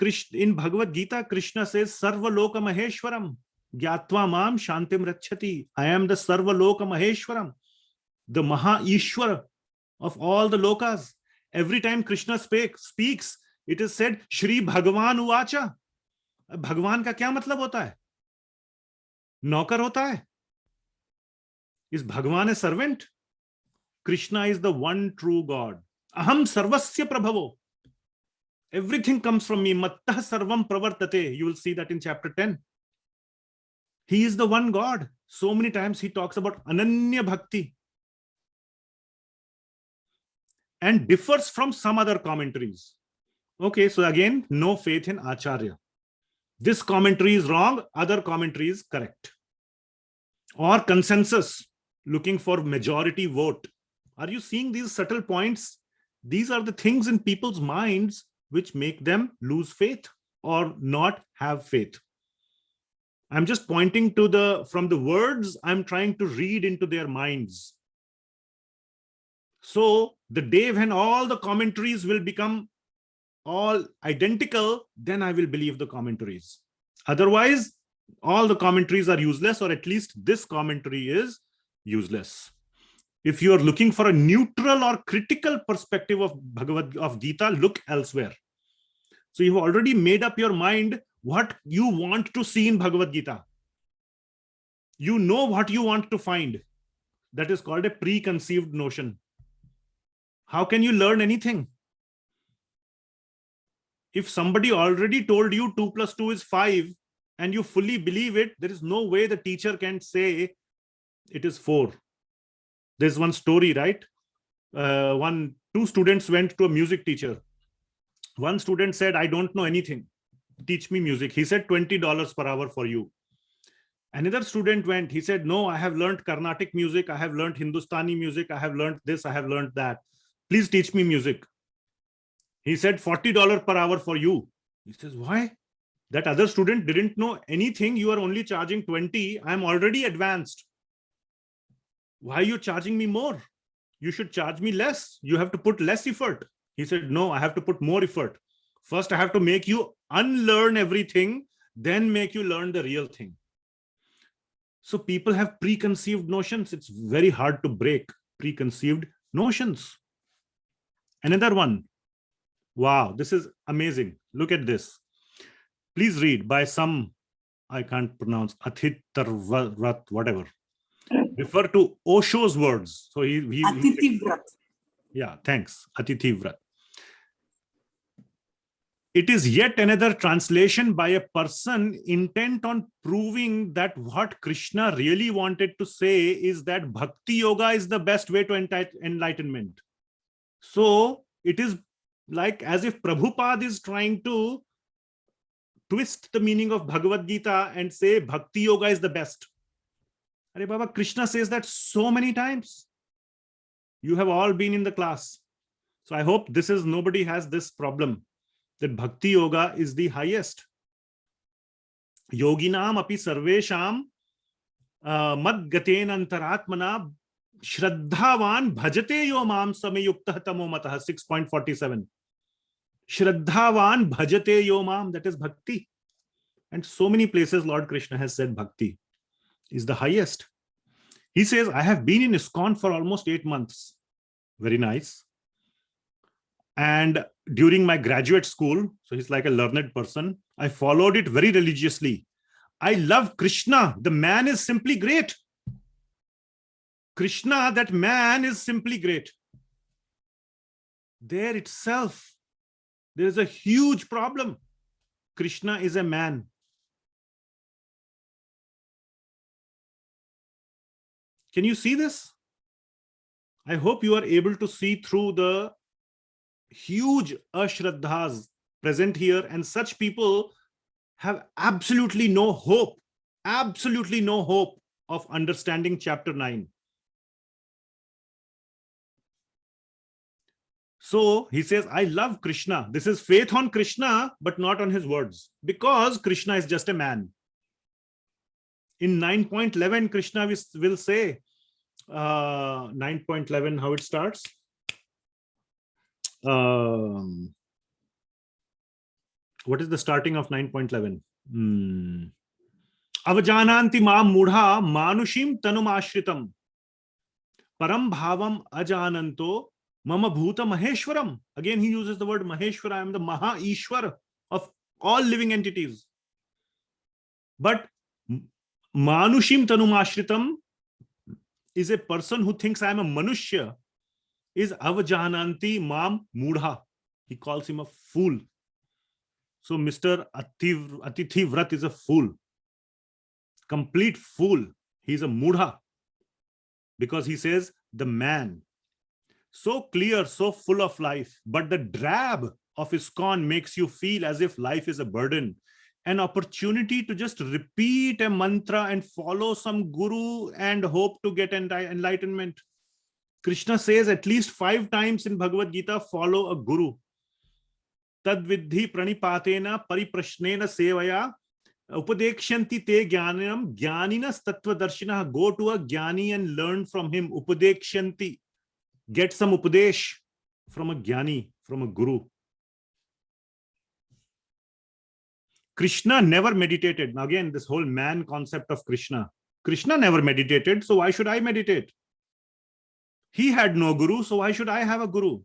Bhagavad Gita, Krishna says, Sarva Loka Maheshwaram, Gyatva Mam Shantim Rachati. I am the Sarva Loka Maheshwaram, the Maha Ishwara of all the lokas. Every time Krishna speaks, it is said, Shri Bhagavan Uvacha. Bhagwan का क्या मतलब होता है? नौकर होता है? Is Bhagwan a servant? Krishna is the one true God. Aham sarvasya prabhavo. Everything comes from me. Mattah sarvam pravartate. You will see that in chapter 10. He is the one God. So many times he talks about ananya bhakti. And differs from some other commentaries. Okay, so again, no faith in Acharya. This commentary is wrong, other commentary is correct. Or consensus, looking for majority vote. Are you seeing these subtle points? These are the things in people's minds which make them lose faith or not have faith. I'm just pointing to from the words I'm trying to read into their minds. So the day when all the commentaries will become all identical, then I will believe the commentaries. Otherwise, all the commentaries are useless, or at least this commentary is useless. If you are looking for a neutral or critical perspective of Gita, look elsewhere. So you've already made up your mind what you want to see in Bhagavad Gita. You know what you want to find. That is called a preconceived notion. How can you learn anything? If somebody already told you 2 + 2 is 5 and you fully believe it, there is no way the teacher can say it is 4. There's one story, right? Two students went to a music teacher. One student said, I don't know anything. Teach me music. He said $20 per hour for you. Another student went. He said, no, I have learned Carnatic music. I have learned Hindustani music. I have learned this. I have learned that. Please teach me music. He said $40 per hour for you. He says, why? That other student didn't know anything. You are only charging 20. I'm already advanced. Why are you charging me more? You should charge me less. You have to put less effort. He said, no, I have to put more effort. First, I have to make you unlearn everything, then make you learn the real thing. So people have preconceived notions. It's very hard to break preconceived notions. Another one. Wow, this is amazing. Look at this. Please read by some, I can't pronounce, Athitarvat, whatever. Refer to Osho's words. So yeah, thanks. Atithivrat. It is yet another translation by a person intent on proving that what Krishna really wanted to say is that bhakti yoga is the best way to enlightenment. So it is like as if Prabhupada is trying to twist the meaning of Bhagavad Gita and say bhakti yoga is the best. Arey Baba, Krishna says that so many times. You have all been in the class. So I hope nobody has this problem that bhakti yoga is the highest. Yoginam api sarvesham mad gaten antaratmana shraddhavan bhajate yo mam samayuktah tamo matah 6.47. Shraddhavan bhajate yo mam, that is bhakti. And so many places Lord Krishna has said bhakti is the highest. He says, I have been in ISKCON for almost 8 months. Very nice. And during my graduate school, so he's like a learned person, I followed it very religiously. I love Krishna. The man is simply great. Krishna, that man is simply great. There itself, there is a huge problem. Krishna is a man. Can you see this? I hope you are able to see through the huge a-sraddhas present here, and such people have absolutely no hope of understanding chapter 9. So he says, I love Krishna. This is faith on Krishna, but not on his words, because Krishna is just a man. In 9.11, Krishna will say, 9.11, how it starts? What is the starting of 9.11? Avajananti mam mudha manushim tanum ashritam param bhavam ajananto mama bhuta maheshwaram. Again, he uses the word Maheshwara. I am the Maha Ishwar of all living entities. But manushim tanum ashritam is a person who thinks I am a manushya, is avajananti mam mudha. He calls him a fool. So Mr. Atithivrat is a fool. Complete fool. He's a mudha. Because he says the man. So clear, so full of life. But the drab of ISKCON makes you feel as if life is a burden. an opportunity to just repeat a mantra and follow some guru and hope to get enlightenment. Krishna says at least 5 times in Bhagavad Gita, follow a guru. Tad vidhi pranipatena pariprashnena sevaya upadekshanti te jnanam jnaninas tattva-darshinaha. Go to a jnani and learn from him. Upadekshanti. Get some upadesh from a jnani, from a guru. Krishna never meditated. Now again, this whole man concept of Krishna. Krishna never meditated, so why should I meditate? He had no guru, so why should I have a guru?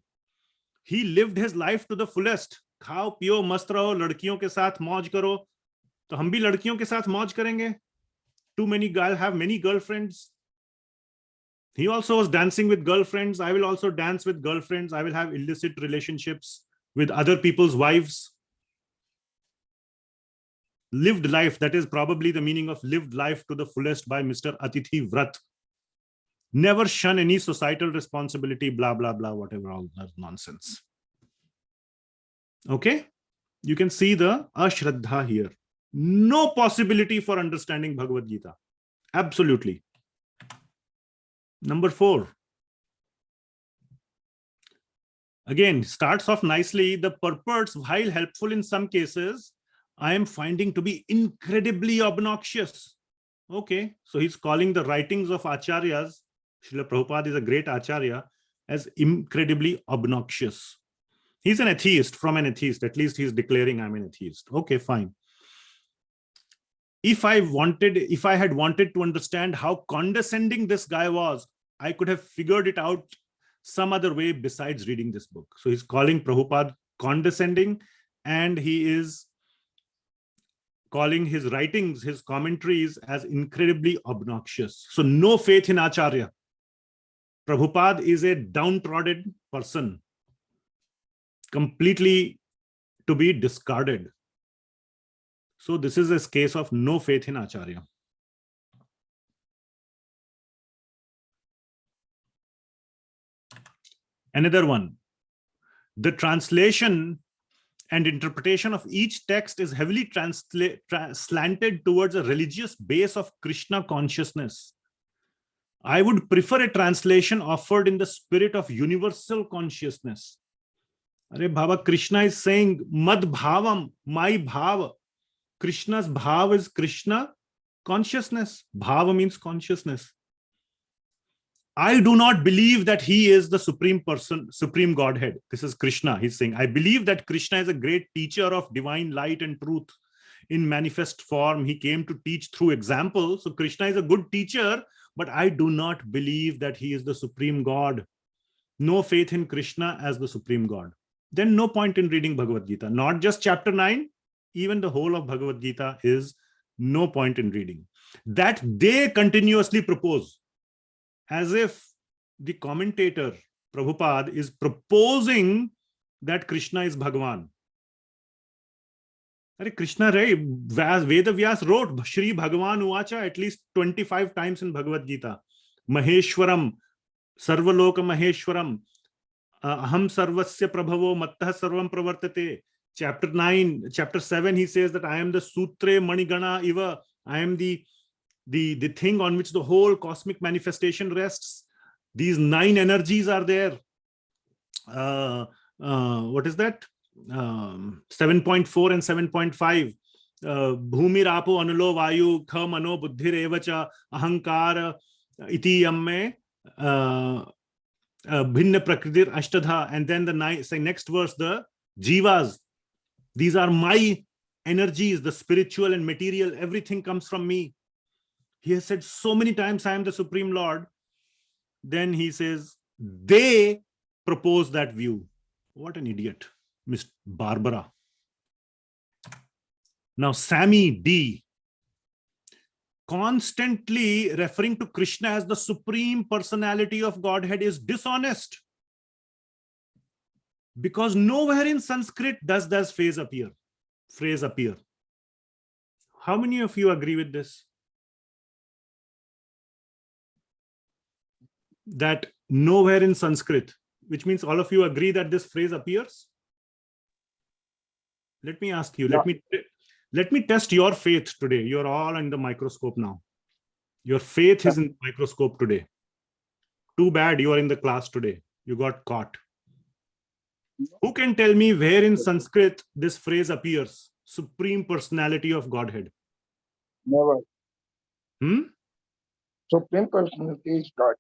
He lived his life to the fullest. खाओ पियो मस्त रहो, लड़कियों के साथ मौज करो. तो हम भी लड़कियों के साथ मौज करेंगे. Too many guys have many girlfriends. He also was dancing with girlfriends. I will also dance with girlfriends. I will have illicit relationships with other people's wives. Lived life, that is probably the meaning of lived life to the fullest by Mr. Atithi Vrat. Never shun any societal responsibility, blah, blah, blah, whatever, all that nonsense. Okay? You can see the a-sraddha here. No possibility for understanding Bhagavad Gita. Absolutely. Number 4. Again, starts off nicely. The purports, while helpful in some cases, I am finding to be incredibly obnoxious. Okay, so he's calling the writings of acharyas, Srila Prabhupada is a great acharya, as incredibly obnoxious. He's an atheist from an atheist. At least he's declaring I'm an atheist. Okay, fine. If I had wanted to understand how condescending this guy was, I could have figured it out some other way besides reading this book. So he's calling Prabhupada condescending, and he is calling his writings, his commentaries, as incredibly obnoxious. So no faith in Acharya. Prabhupada is a downtrodden person, completely to be discarded. So this is a case of no faith in Acharya. Another one. The translation and interpretation of each text is heavily slanted towards a religious base of Krishna consciousness. I would prefer a translation offered in the spirit of universal consciousness. Are Baba, Krishna is saying, Mad Bhavam, my Bhava. Krishna's Bhava is Krishna consciousness. Bhava means consciousness. I do not believe that he is the supreme person, supreme Godhead. This is Krishna. He's saying, I believe that Krishna is a great teacher of divine light and truth in manifest form. He came to teach through example. So Krishna is a good teacher, but I do not believe that he is the supreme God. No faith in Krishna as the supreme God. Then no point in reading Bhagavad Gita. Not just chapter 9, even the whole of Bhagavad Gita is no point in reading. That they continuously propose, as if the commentator, Prabhupada, is proposing that Krishna is Bhagavan. Krishna, Veda Vyas wrote Shri Bhagavan Uvacha at least 25 times in Bhagavad Gita. Maheshwaram, Sarvaloka Maheshwaram, Aham Sarvasya Prabhavo Mattah Sarvam Pravartate. Chapter 9, chapter 7, he says that I am the Sutre Manigana Iva. I am the thing on which the whole cosmic manifestation rests. These 9 energies are there. What is that? 7.4 and 7.5. Bhumir apo anulo vayu kha mano buddhir evacha ahankara iti yamme bhinna prakritir ashtadha. And then the next verse, the jivas. These are my energies, the spiritual and material. Everything comes from me. He has said so many times, I am the Supreme Lord. Then he says, they propose that view. What an idiot, Miss Barbara. Now, Sammy D, constantly referring to Krishna as the Supreme Personality of Godhead is dishonest. Because nowhere in Sanskrit does that phrase appear. How many of you agree with this? That nowhere in Sanskrit, which means all of you agree that this phrase appears? Let me ask you, Let me test your faith today. You're all in the microscope now. Your faith is in the microscope today. Too bad you are in the class today. You got caught. Who can tell me where in Sanskrit this phrase appears? Supreme Personality of Godhead. Never. Hmm? Supreme Personality is God.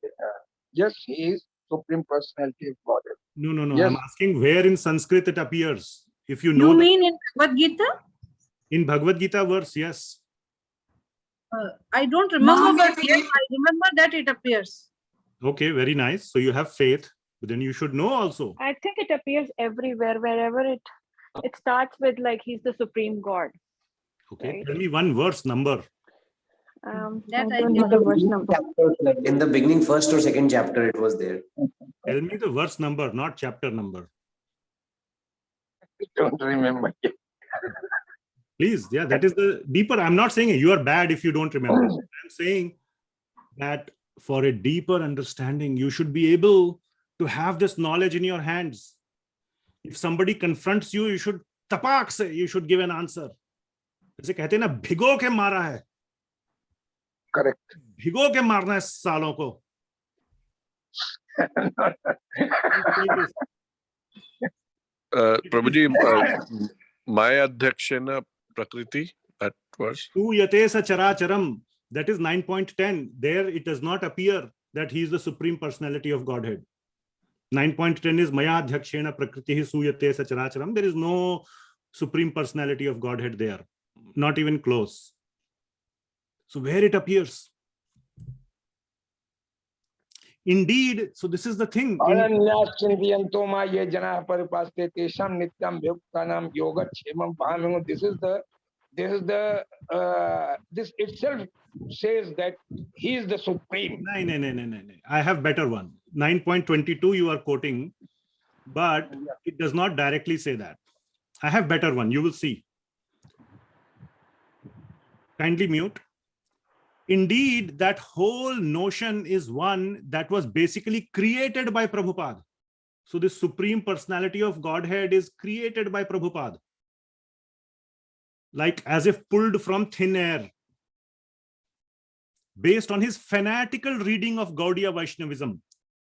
Yes, He is Supreme Personality of Godhead. No. Yes. I'm asking where in Sanskrit it appears. If you know. You mean in Bhagavad Gita? In Bhagavad Gita verse, yes. I don't remember, but yes, I remember that it appears. Okay, very nice. So you have faith, but then you should know also. I think it appears everywhere, wherever it starts with like he's the supreme God. Okay, Right. tell me one verse number. That I I don't know the verse number. In the beginning, first or second chapter, it was there. Tell me the verse number, not chapter number. I don't remember. Please, yeah, that is the deeper. I'm not saying you are bad if you don't remember. I'm saying that for a deeper understanding, you should be able to have this knowledge in your hands. If somebody confronts you, you should tapak se, you should give an answer. जैसे कहते हैं ना, भिगो के मारा है. Correct. भिगो के मारना है सालों को. Prabhuji, Maya Adhyakshena Prakriti, that verse. Yate sa characharam. That is 9.10. There it does not appear that he is the Supreme Personality of Godhead. 9.10 is Maya Adhyakshena Prakriti Suyate sa characharam. There is no Supreme Personality of Godhead there. Not even close. So where it appears? Indeed, so this is the thing. This itself says that he is the supreme. No. I have better one. 9.22 you are quoting, but it does not directly say that. I have better one. You will see. Kindly mute. Indeed, that whole notion is one that was basically created by Prabhupada. So this Supreme Personality of Godhead is created by Prabhupada. Like as if pulled from thin air. Based on his fanatical reading of Gaudiya Vaishnavism.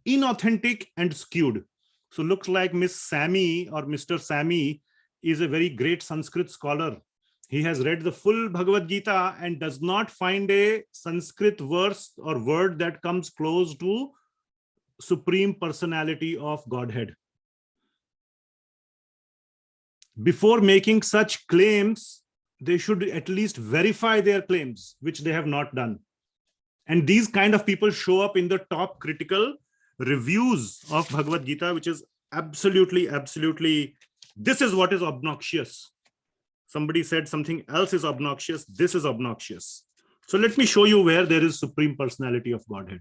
Inauthentic and skewed. So looks like Miss Sammy or Mr. Sammy is a very great Sanskrit scholar. He has read the full Bhagavad Gita and does not find a Sanskrit verse or word that comes close to Supreme Personality of Godhead. Before making such claims, they should at least verify their claims, which they have not done. And these kind of people show up in the top critical reviews of Bhagavad Gita, which is absolutely, this is what is obnoxious. Somebody said something else is obnoxious. This is obnoxious. So let me show you where there is Supreme Personality of Godhead.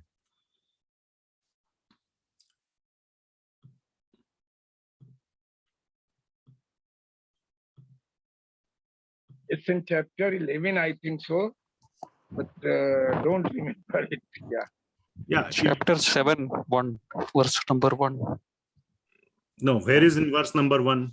It's in chapter 11, I think so, but don't remember it. Yeah. Chapter 7, verse number 1. No, where is in verse number 1?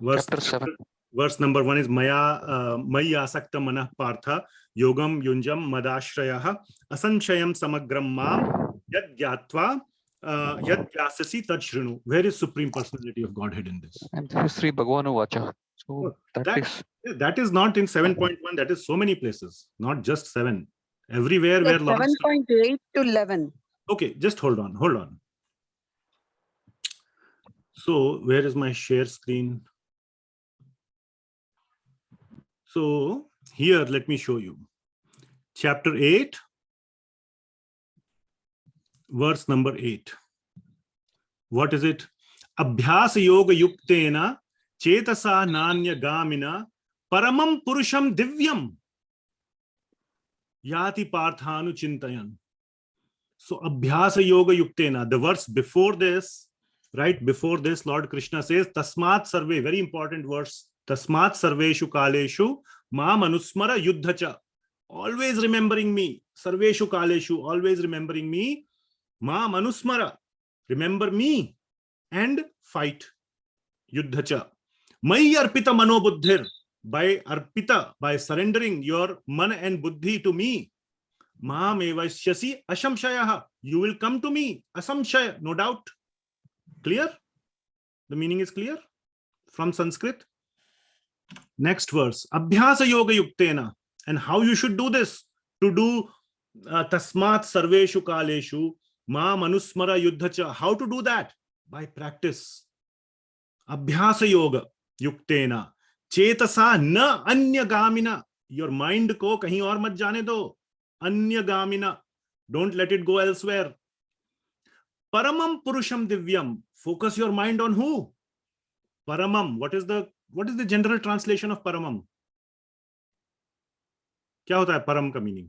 Chapter 7. Verse number 1 is Maya asakta manah partha yogam yunjam madashrayah asanshayam samagram mam yad gyatva yad gyasasi tad shrinu. Where is Supreme Personality of Godhead in this? And this is Sri Bhagavanu Vacha. So that is not in 7.1. That is so many places, not just 7. Everywhere where 7.8 to 11. Okay, just hold on. So where is my share screen? So here, let me show you. Chapter 8, verse number 8. What is it? Abhyasa yoga yuktena chetasa nanya gamina paramam purusham divyam yati parthanu chintayan. So abhyasa yoga yuktena, the verse before this, right before this, Lord Krishna says, Tasmat sarve, very important verse. Tasmat sarveshu kaleshu ma manusmara yuddha. Always remembering me. Sarveshu kaleshu, always remembering me. Ma manusmara, remember me and fight. Yuddha. Mai arpita manobuddhir, by arpita, by surrendering your mana and buddhi to me, Mam evasyasi ashamshayah, you will come to me, asamshaya, no doubt. Clear? The meaning is clear from Sanskrit. Next verse, abhyasa yoga yuktena, and how you should do this. To do tasmat sarveshu kaleshu ma manusmara yuddha cha. How to do that? By practice. Abhyasa yoga yuktena chetasa na anya gamina. Your mind ko kahin aur mat jane do. Anya gamina. Don't let it go elsewhere. Paramam purusham divyam. Focus your mind on who? Paramam. What is the general translation of paramam? क्या होता है परम का meaning?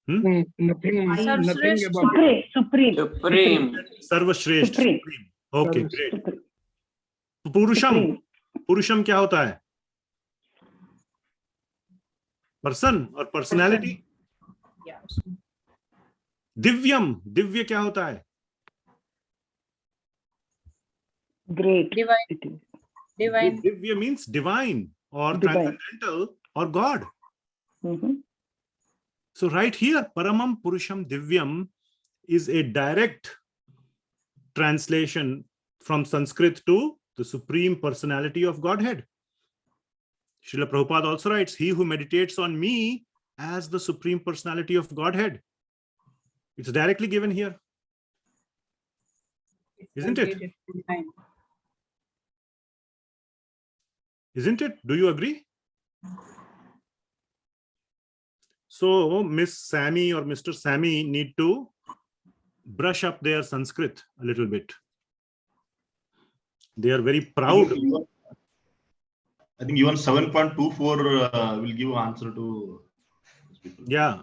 Nothing Sarvashresth. about Supreme. सर्वश्रेष्ठ. Supreme. Okay, great. पुरुषम क्या होता है? पर्सन और पर्सनालिटी. दिव्यम, दिव्य क्या होता है? Great. Divine. Divine. Divya means divine or transcendental or God. So right here, Paramam Purusham Divyam is a direct translation from Sanskrit to the Supreme Personality of Godhead. Srila Prabhupada also writes, he who meditates on me as the Supreme Personality of Godhead. It's directly given here. Isn't it? Isn't it? Do you agree? So Miss Sammy or Mr. Sammy need to brush up their Sanskrit a little bit. They are very proud. I think even 7.24 will give answer to these people. Yeah,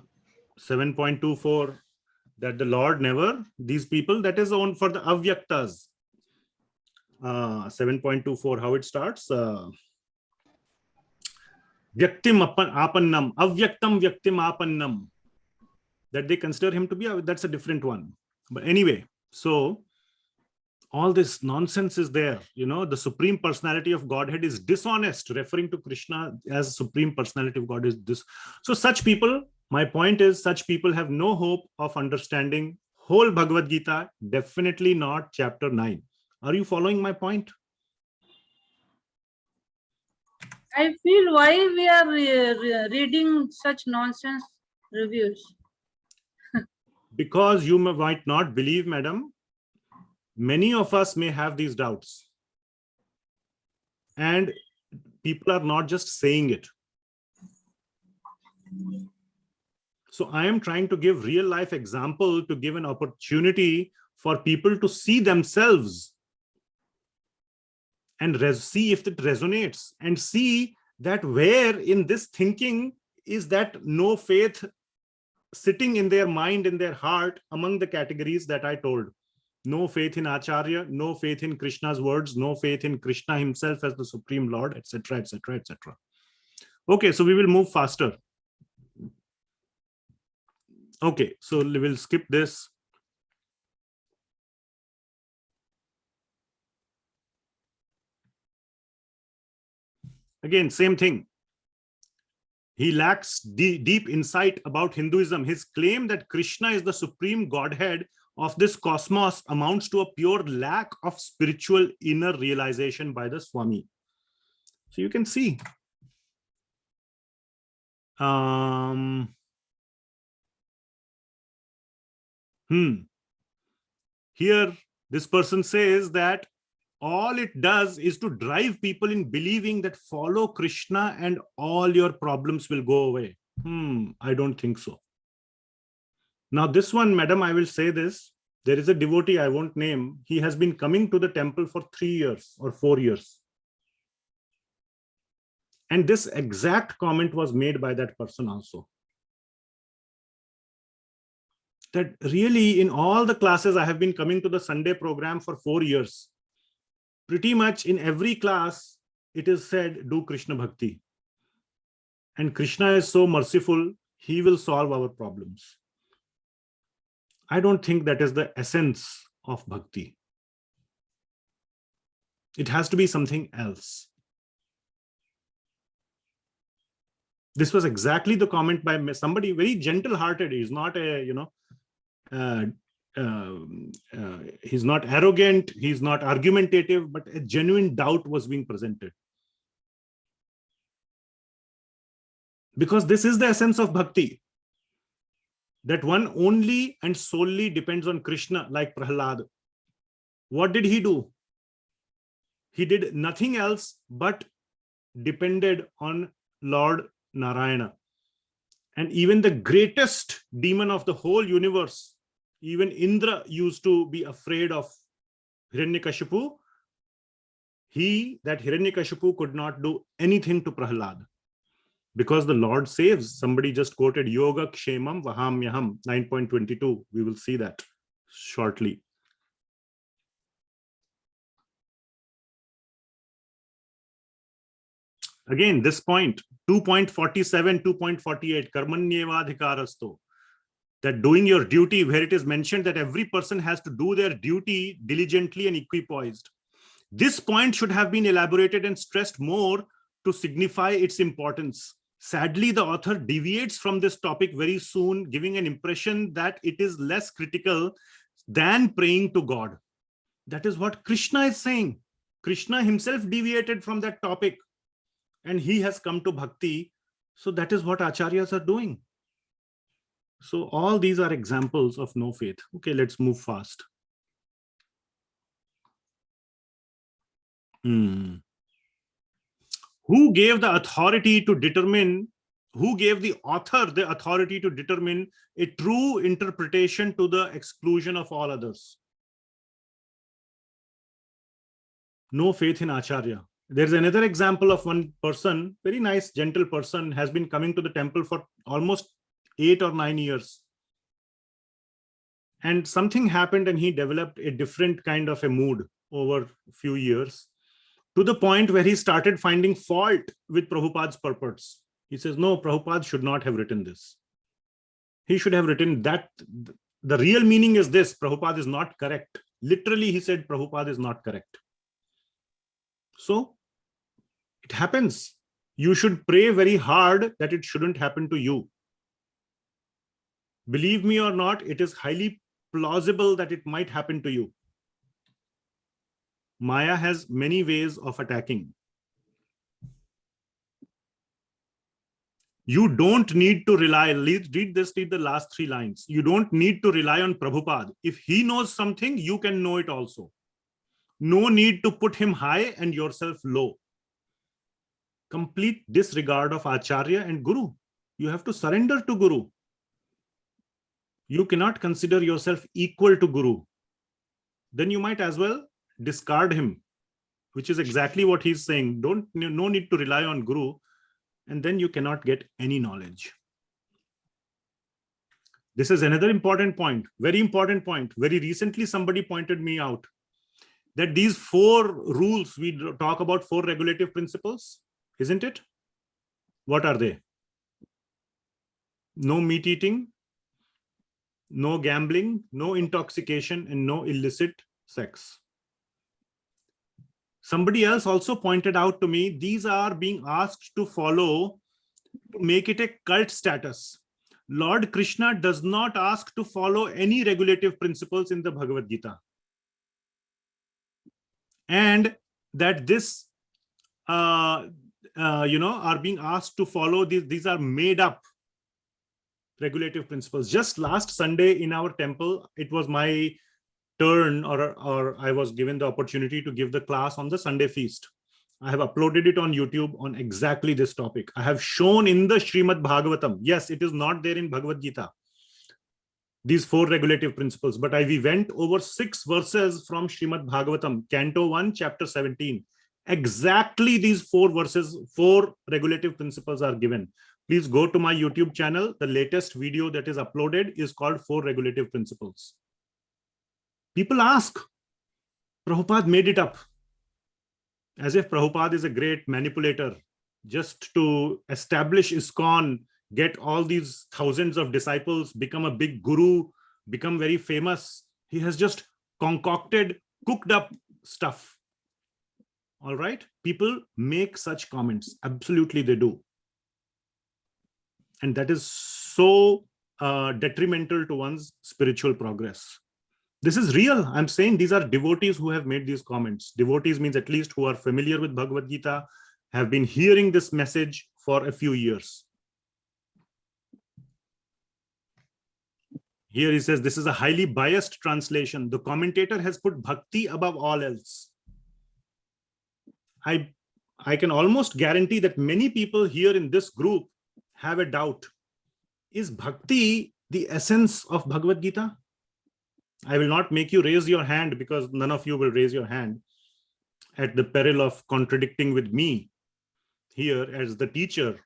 7.24, that the Lord never, these people, that is on for the avyaktas. 7.24, how it starts? Vyaktim apannam, avyaktam vyaktim apannam. That they consider him to be, that's a different one. But anyway, so all this nonsense is there. You know, the Supreme Personality of Godhead is dishonest, referring to Krishna as Supreme Personality of God is this. So such people, my point is, such people have no hope of understanding whole Bhagavad Gita, definitely not chapter 9. Are you following my point? I feel why we are reading such nonsense reviews. Because you might not believe, madam, many of us may have these doubts. And people are not just saying it. So I am trying to give real life example to give an opportunity for people to see themselves and see if it resonates, and see that where in this thinking is that no faith sitting in their mind, in their heart, among the categories that I told. No faith in Acharya, no faith in Krishna's words, no faith in Krishna himself as the Supreme Lord, etc., etc., etc. Okay, so we will move faster. Okay, so we will skip this. Again, same thing. He lacks deep insight about Hinduism. His claim that Krishna is the supreme Godhead of this cosmos amounts to a pure lack of spiritual inner realization by the Swami. So you can see. Here, this person says that all it does is to drive people in believing that follow Krishna and all your problems will go away. I don't think so. Now this one, madam, I will say this. There is a devotee, I won't name. He has been coming to the temple for 3 years or 4 years. And this exact comment was made by that person also. That really in all the classes, I have been coming to the Sunday program for 4 years. Pretty much in every class, it is said, do Krishna Bhakti. And Krishna is so merciful, he will solve our problems. I don't think that is the essence of Bhakti. It has to be something else. This was exactly the comment by somebody very gentle-hearted. He's not a, he's not arrogant, he's not argumentative, but a genuine doubt was being presented. Because this is the essence of bhakti, that one only and solely depends on Krishna, like Prahlad. What did he do? He did nothing else but depended on Lord Narayana. And even the greatest demon of the whole universe, even Indra, used to be afraid of Hiranyakashipu. That Hiranyakashipu could not do anything to Prahlad, because the Lord saves. Somebody just quoted Yoga Kshemam Vahamyaham 9.22. We will see that shortly. Again, this point, 2.47, 2.48, Karmanyevadhikarasto, that doing your duty, where it is mentioned that every person has to do their duty diligently and equipoised. This point should have been elaborated and stressed more to signify its importance. Sadly, the author deviates from this topic very soon, giving an impression that it is less critical than praying to God. That is what Krishna is saying. Krishna himself deviated from that topic, and he has come to bhakti. So that is what acharyas are doing. So all these are examples of no faith. Okay, let's move fast. Who gave the authority to determine, who gave the author the authority to determine a true interpretation to the exclusion of all others? No faith in acharya. There's another example of one person, very nice, gentle person, has been coming to the temple for almost 8 or 9 years. And something happened and he developed a different kind of a mood over a few years, to the point where he started finding fault with Prabhupada's purports. He says, no, Prabhupada should not have written this. He should have written that. The real meaning is this: Prabhupada is not correct. Literally, he said Prabhupada is not correct. So it happens. You should pray very hard that it shouldn't happen to you. Believe me or not, it is highly plausible that it might happen to you. Maya has many ways of attacking. You don't need to rely, read the last 3 lines. You don't need to rely on Prabhupada. If he knows something, you can know it also. No need to put him high and yourself low. Complete disregard of Acharya and Guru. You have to surrender to Guru. You cannot consider yourself equal to Guru. Then you might as well discard him, which is exactly what he's saying. No need to rely on Guru, and then you cannot get any knowledge. This is another important point, very important point. Very recently, somebody pointed me out that these 4 rules, we talk about 4 regulative principles, isn't it? What are they? No meat eating, no gambling, no intoxication, and no illicit sex. Somebody else also pointed out to me, these are being asked to follow to make it a cult status. Lord Krishna does not ask to follow any regulative principles in the Bhagavad Gita. And that this, are being asked to follow, these are made up regulative principles. Just last Sunday in our temple, it was my turn, or I was given the opportunity to give the class on the Sunday feast. I have uploaded it on YouTube on exactly this topic. I have shown in the Srimad Bhagavatam. Yes, it is not there in Bhagavad Gita, these 4 regulative principles, but we went over 6 verses from Srimad Bhagavatam, Canto 1, Chapter 17. Exactly these 4 verses, 4 regulative principles are given. Please go to my YouTube channel. The latest video that is uploaded is called 4 regulative principles. People ask, Prabhupada made it up, as if Prabhupada is a great manipulator just to establish ISKCON, get all these thousands of disciples, become a big guru, become very famous. He has just concocted, cooked up stuff. All right. People make such comments. Absolutely, they do. And that is so detrimental to one's spiritual progress. This is real. I'm saying these are devotees who have made these comments. Devotees means at least who are familiar with Bhagavad Gita, have been hearing this message for a few years. Here he says, this is a highly biased translation. The commentator has put bhakti above all else. I can almost guarantee that many people here in this group have a doubt. Is bhakti the essence of Bhagavad Gita? I will not make you raise your hand because none of you will raise your hand at the peril of contradicting with me here as the teacher.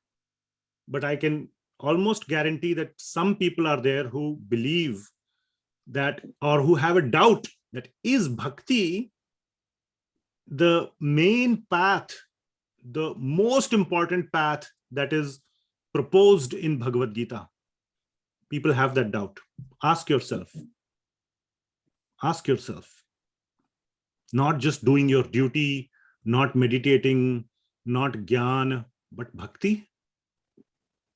But I can almost guarantee that some people are there who believe that, or who have a doubt that is bhakti the main path, the most important path that is proposed in Bhagavad Gita. People have that doubt. Ask yourself. Ask yourself. Not just doing your duty, not meditating, not jnana, but bhakti.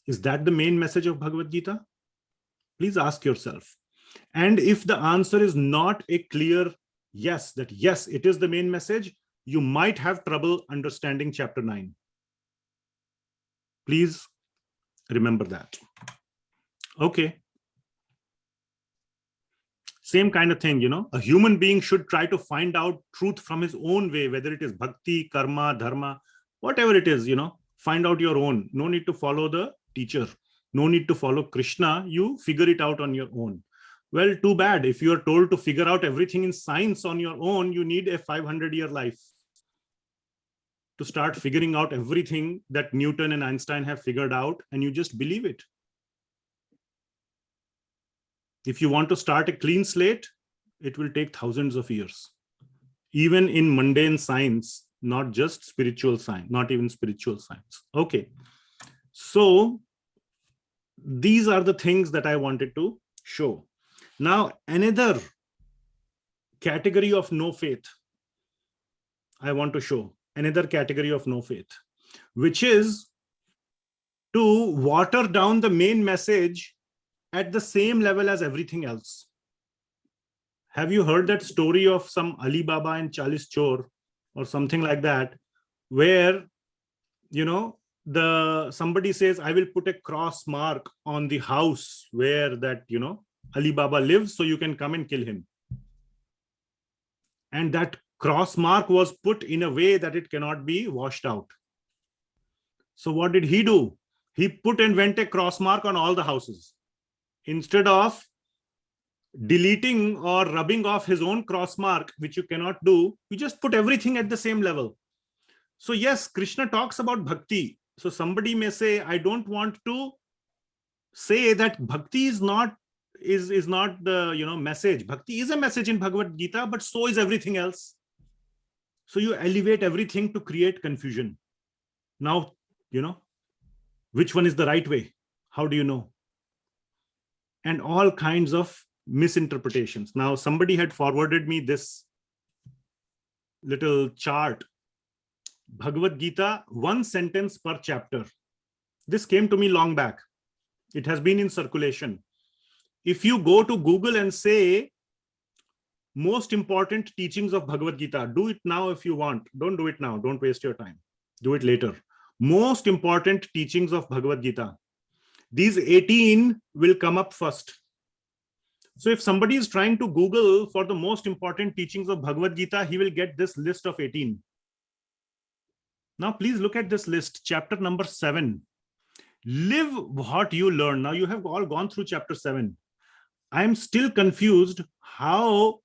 Is that the main message of Bhagavad Gita? Please ask yourself. And if the answer is not a clear yes, that yes, it is the main message, you might have trouble understanding chapter 9. Please remember that. Okay. Same kind of thing, you know, a human being should try to find out truth from his own way, whether it is bhakti, karma, dharma, whatever it is, you know, find out your own. No need to follow the teacher. No need to follow Krishna. You figure it out on your own. Well, too bad. If you are told to figure out everything in science on your own, you need a 500-year life to start figuring out everything that Newton and Einstein have figured out, and you just believe it. If you want to start a clean slate, it will take thousands of years. Even in mundane science, not just spiritual science, not even spiritual science. Okay. So these are the things that I wanted to show. Now, another category of no faith I want to show. Another category of no faith, which is to water down the main message at the same level as everything else. Have you heard that story of some Ali Baba and Chalis Chor or something like that, where, you know, somebody says, I will put a cross mark on the house where that, you know, Ali Baba lives, so you can come and kill him. And that cross mark was put in a way that it cannot be washed out. So what did he do? He put and went a cross mark on all the houses. Instead of deleting or rubbing off his own cross mark, which you cannot do, you just put everything at the same level. So yes, Krishna talks about bhakti. So somebody may say, I don't want to say that bhakti is not the, you know, message. Bhakti is a message in Bhagavad Gita, but so is everything else. So you elevate everything to create confusion. Now, you know, which one is the right way? How do you know? And all kinds of misinterpretations. Now, somebody had forwarded me this little chart. Bhagavad Gita, one sentence per chapter. This came to me long back. It has been in circulation. If you go to Google and say, most important teachings of Bhagavad Gita, do it now if you want. Don't do it now. Don't waste your time. Do it later. Most important teachings of Bhagavad Gita. These 18 will come up first. So if somebody is trying to Google for the most important teachings of Bhagavad Gita, he will get this list of 18. Now, please look at this list. Chapter number 7. Live what you learn. Now, you have all gone through chapter 7. I am still confused how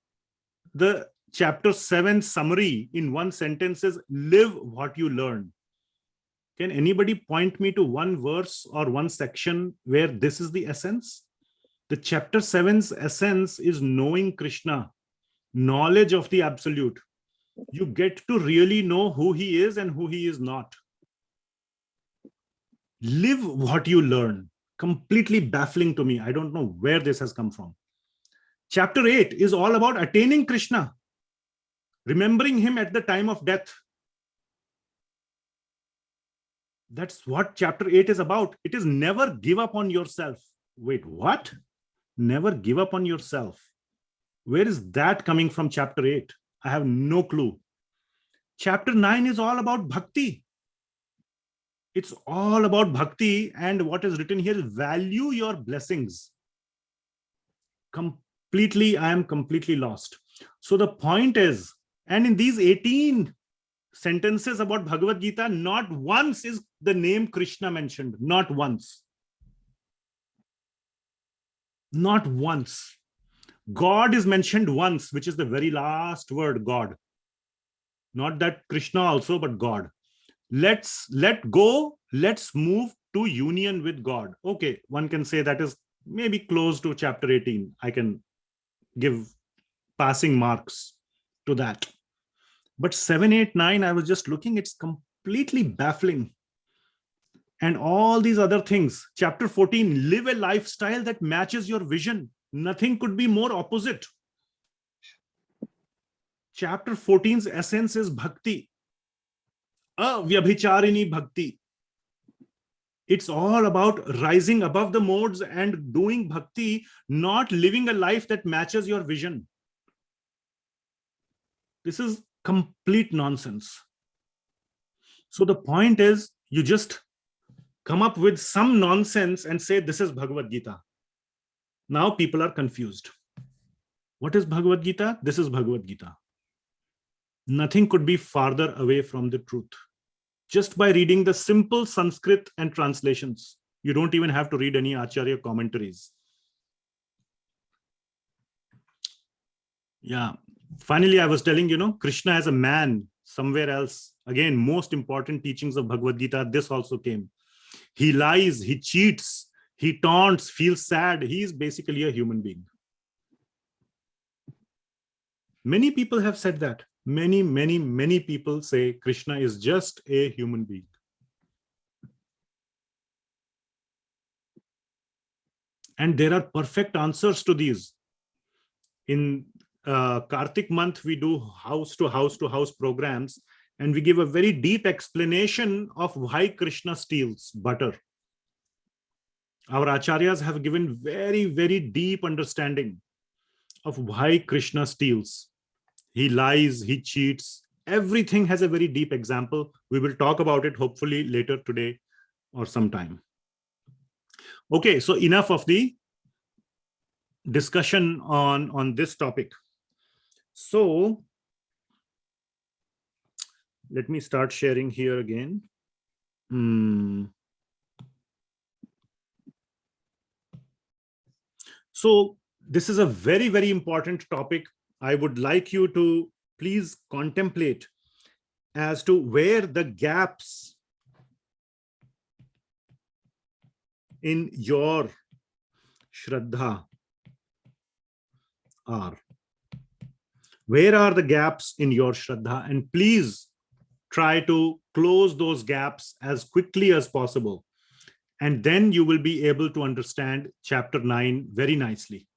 the chapter 7 summary in one sentence is live what you learn. Can anybody point me to one verse or one section where this is the essence? The chapter 7's essence is knowing Krishna, knowledge of the absolute. You get to really know who he is and who he is not. Live what you learn. Completely baffling to me. I don't know where this has come from. Chapter 8 is all about attaining Krishna, remembering him at the time of death. That's what chapter 8 is about. It is never give up on yourself. Wait, what? Never give up on yourself. Where is that coming from, chapter 8? I have no clue. Chapter 9 is all about bhakti. It's all about bhakti, and what is written here is value your blessings. I am completely lost. So the point is, and in these 18 sentences about Bhagavad Gita, not once is the name Krishna mentioned. Not once. Not once. God is mentioned once, which is the very last word, God. Not that Krishna also, but God. Let's move to union with God. Okay, one can say that is maybe close to chapter 18. I can give passing marks to that. But 7, 8, 9, I was just looking, it's completely baffling. And all these other things. Chapter 14, live a lifestyle that matches your vision. Nothing could be more opposite. Chapter 14's essence is bhakti. Avyabhicharini bhakti. It's all about rising above the modes and doing bhakti, not living a life that matches your vision. This is complete nonsense. So the point is, you just come up with some nonsense and say, this is Bhagavad Gita. Now people are confused. What is Bhagavad Gita? This is Bhagavad Gita. Nothing could be farther away from the truth. Just by reading the simple Sanskrit and translations. You don't even have to read any Acharya commentaries. Yeah. Finally, I was telling, Krishna as a man somewhere else. Again, most important teachings of Bhagavad Gita, this also came. He lies, he cheats, he taunts, feels sad. He is basically a human being. Many people have said that. Many people say Krishna is just a human being. And there are perfect answers to these. In Kartik month, we do house to house programs, and we give a very deep explanation of why Krishna steals butter. Our acharyas have given very, very deep understanding of why Krishna steals. He lies, he cheats. Everything has a very deep example. We will talk about it hopefully later today or sometime. Okay, so enough of the discussion on this topic. So let me start sharing here again. So this is a very, very important topic. I would like you to please contemplate as to where the gaps in your Shraddha are. Where are the gaps in your Shraddha? And please try to close those gaps as quickly as possible. And then you will be able to understand chapter 9 very nicely.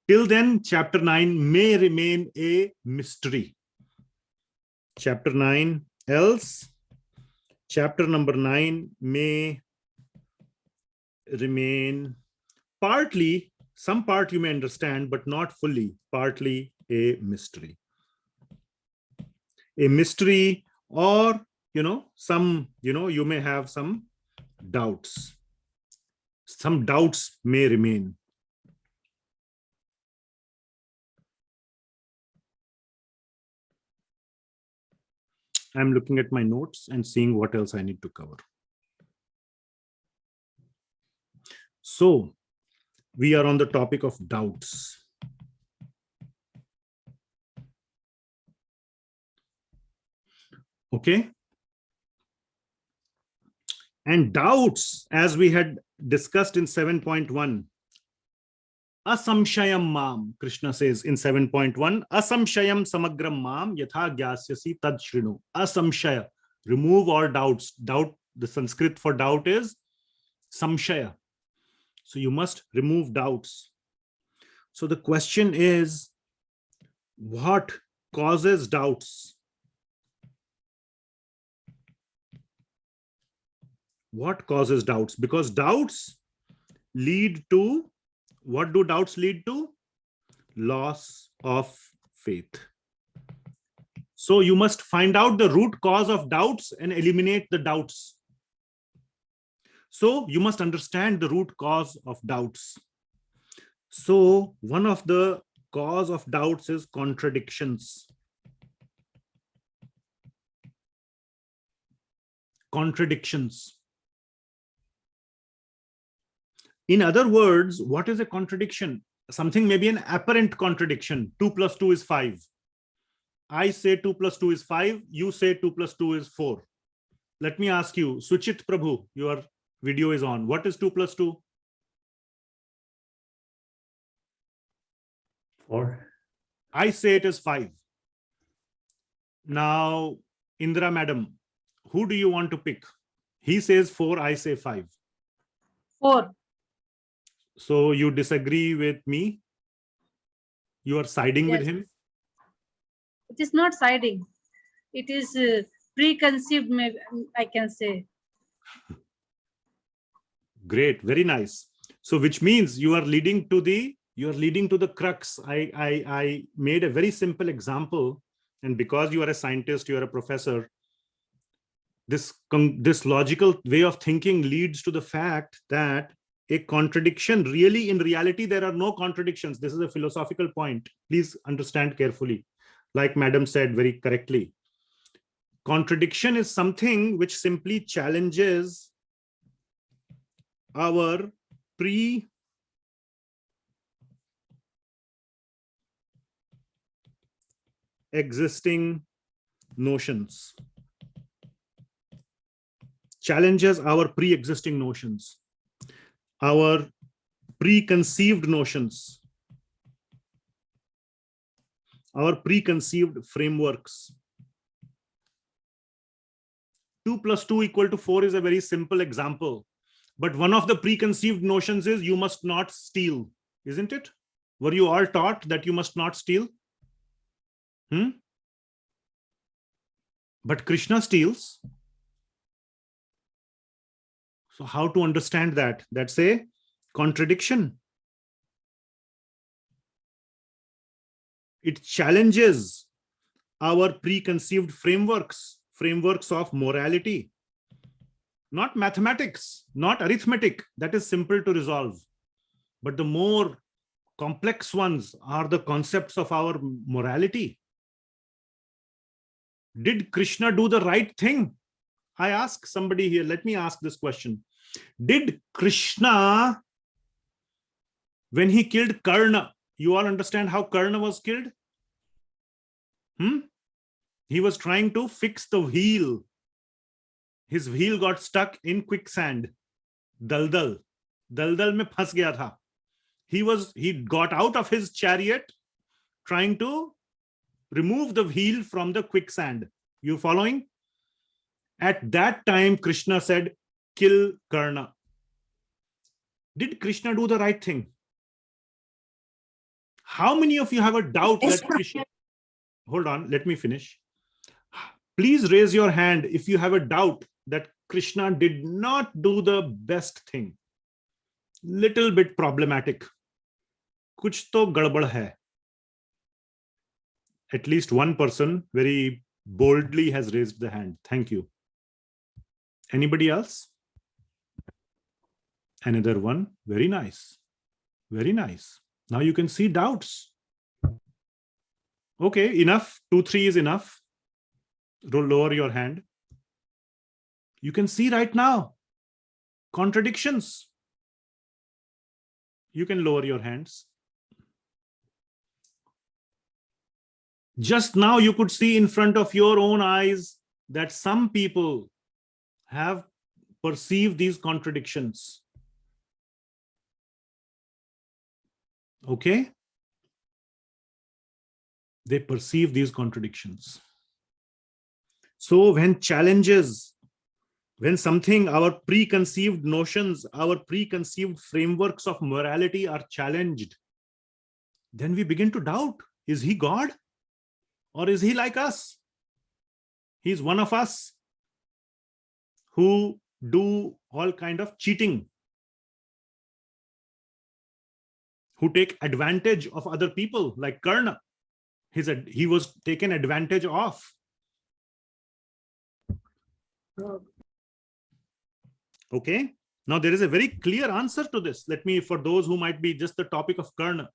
Till then, chapter 9 may remain a mystery. Chapter 9, else, chapter number 9 may remain partly, some part you may understand, but not fully, partly a mystery. A mystery, or, some, you may have some doubts. Some doubts may remain. I'm looking at my notes and seeing what else I need to cover. So we are on the topic of doubts. Okay. And doubts, as we had discussed in 7.1, asamshayam mam, Krishna says in 7.1, asamshayam samagram mam yatha gyasyasi tad shrinu. Asamshaya, remove all doubts. Doubt, the Sanskrit for doubt is samshaya. So you must remove doubts. So the question is, what causes doubts? What causes doubts? Because doubts lead to, what do doubts lead to? Loss of faith. So you must find out the root cause of doubts and eliminate the doubts. So you must understand the root cause of doubts. So one of the cause of doubts is contradictions. Contradictions. In other words, what is a contradiction? Something may be an apparent contradiction. 2 plus 2 is 5. I say 2 plus 2 is 5. You say 2 plus 2 is 4. Let me ask you, Suchit Prabhu, your video is on. What is 2 plus 2? 4. I say it is 5. Now, Indra madam, who do you want to pick? He says 4, I say 5. 4. So you disagree with me? You are siding with Yes. him? It is not siding. It is preconceived, maybe I can say. Great, very nice. So which means you are leading to the crux. I made a very simple example, and because you are a scientist, you are a professor, this logical way of thinking leads to the fact that a contradiction, really, in reality, there are no contradictions. This is a philosophical point. Please understand carefully. Like Madam said very correctly, contradiction is something which simply challenges our pre-existing notions. Challenges our pre-existing notions, our preconceived notions, our preconceived frameworks. 2 plus 2 equal to 4 is a very simple example. But one of the preconceived notions is you must not steal, isn't it? Were you all taught that you must not steal? But Krishna steals. So how to understand that? That's a contradiction. It challenges our preconceived frameworks of morality. Not mathematics, not arithmetic. That is simple to resolve. But the more complex ones are the concepts of our morality. Did Krishna do the right thing? I ask somebody here, let me ask this question. Did Krishna, when he killed Karna, you all understand how Karna was killed? He was trying to fix the wheel. His wheel got stuck in quicksand. Daldal mein phas gaya tha. He got out of his chariot trying to remove the wheel from the quicksand. You following? At that time, Krishna said, kill Karna. Did Krishna do the right thing? How many of you have a doubt that Krishna... Hold on, let me finish. Please raise your hand if you have a doubt that Krishna did not do the best thing. Little bit problematic. Kuch to gadbad hai. At least one person very boldly has raised the hand. Thank you. Anybody else? Another one. Very nice. Very nice. Now you can see doubts. Okay, enough. 2, 3 is enough. Lower your hand. You can see right now contradictions. You can lower your hands. Just now you could see in front of your own eyes that some people have perceived these contradictions. Okay? They perceive these contradictions. So when challenges, when something, our preconceived notions, our preconceived frameworks of morality are challenged, then we begin to doubt, is he God? Or is he like us? He's one of us who do all kind of cheating, who take advantage of other people, like Karna. He was taken advantage of. Okay. Now there is a very clear answer to this. Let me, for those who might be just the topic of Karna,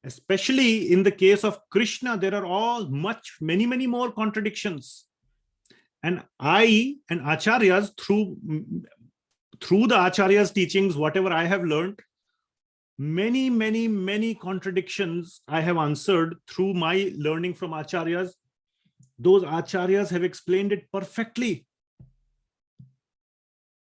especially in the case of Krishna, there are many more contradictions. And I and acharyas, through the acharyas' teachings, whatever I have learned, many contradictions I have answered through my learning from acharyas. Those acharyas have explained it perfectly.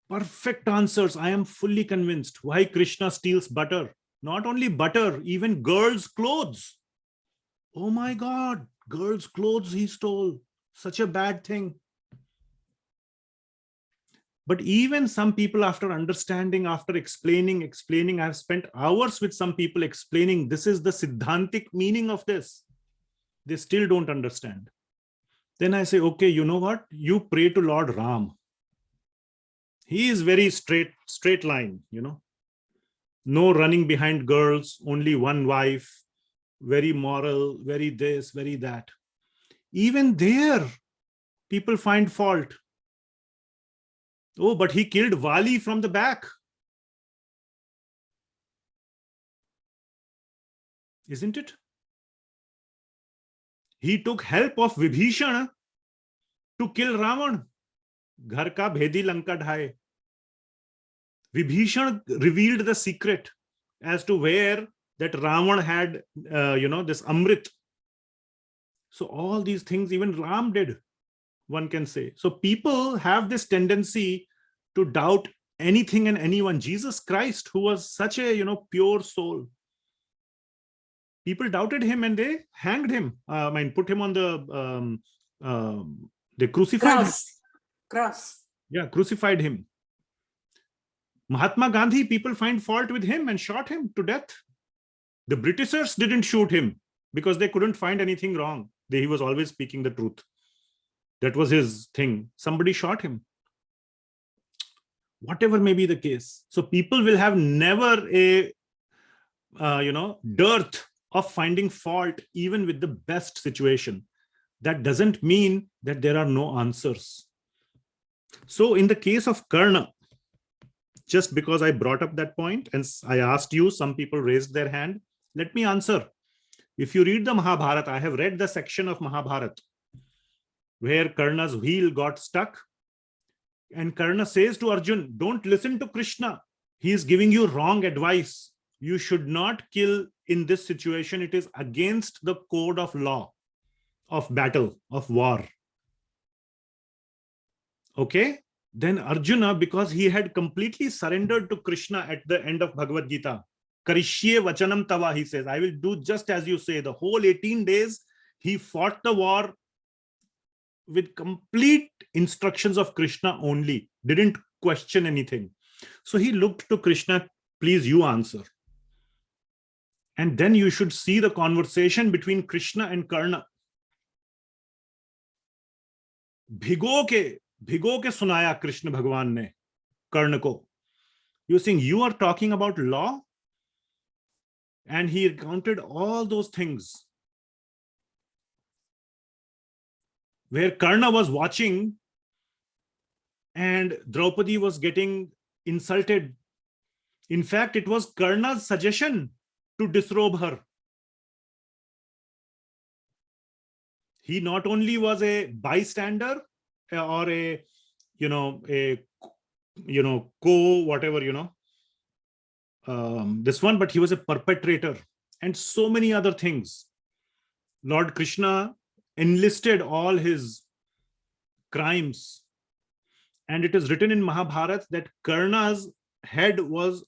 Perfect answers. I am fully convinced why Krishna steals butter. Not only butter, even girls' clothes. Oh my God, girls' clothes he stole. Such a bad thing. But even some people, after understanding, after explaining, I've spent hours with some people explaining this is the siddhantic meaning of this. They still don't understand. Then I say, okay, you know what? You pray to Lord Ram. He is very straight line, you know. No running behind girls, only one wife, very moral, very this, very that. Even there, people find fault. Oh, but he killed Vali from the back. Isn't it? He took help of Vibhishana to kill Ravan. Ghar ka bhedi lanka dhai. Vibhishana revealed the secret as to where that Ravan had, this Amrit. So all these things even Ram did, one can say. So people have this tendency to doubt anything and anyone. Jesus Christ, who was such a, pure soul. People doubted him and they hanged him. Put him on they crucified him. Cross. Yeah, crucified him. Mahatma Gandhi, people find fault with him and shot him to death. The Britishers didn't shoot him because they couldn't find anything wrong. He was always speaking the truth. That was his thing. Somebody shot him. Whatever may be the case. So people will have never a, dearth of finding fault even with the best situation. That doesn't mean that there are no answers. So in the case of Karna, just because I brought up that point and I asked you, some people raised their hand. Let me answer. If you read the Mahabharata, I have read the section of Mahabharata where Karna's wheel got stuck. And Karna says to Arjuna, don't listen to Krishna. He is giving you wrong advice. You should not kill in this situation. It is against the code of law, of battle, of war. Okay? Then Arjuna, because he had completely surrendered to Krishna at the end of Bhagavad Gita, Karishye vachanam tava, he says, I will do just as you say. The whole 18 days, he fought the war with complete instructions of Krishna only, didn't question anything. So he looked to Krishna, please you answer. And then you should see the conversation between Krishna and Karna. भिगो के सुनाया Krishna Bhagwan ने Karna को. You're saying you are talking about law? And he recounted all those things where Karna was watching and Draupadi was getting insulted. In fact, it was Karna's suggestion to disrobe her. He not only was a bystander or a this one, but he was a perpetrator and so many other things. Lord Krishna enlisted all his crimes, and it is written in Mahabharata that Karna's head was,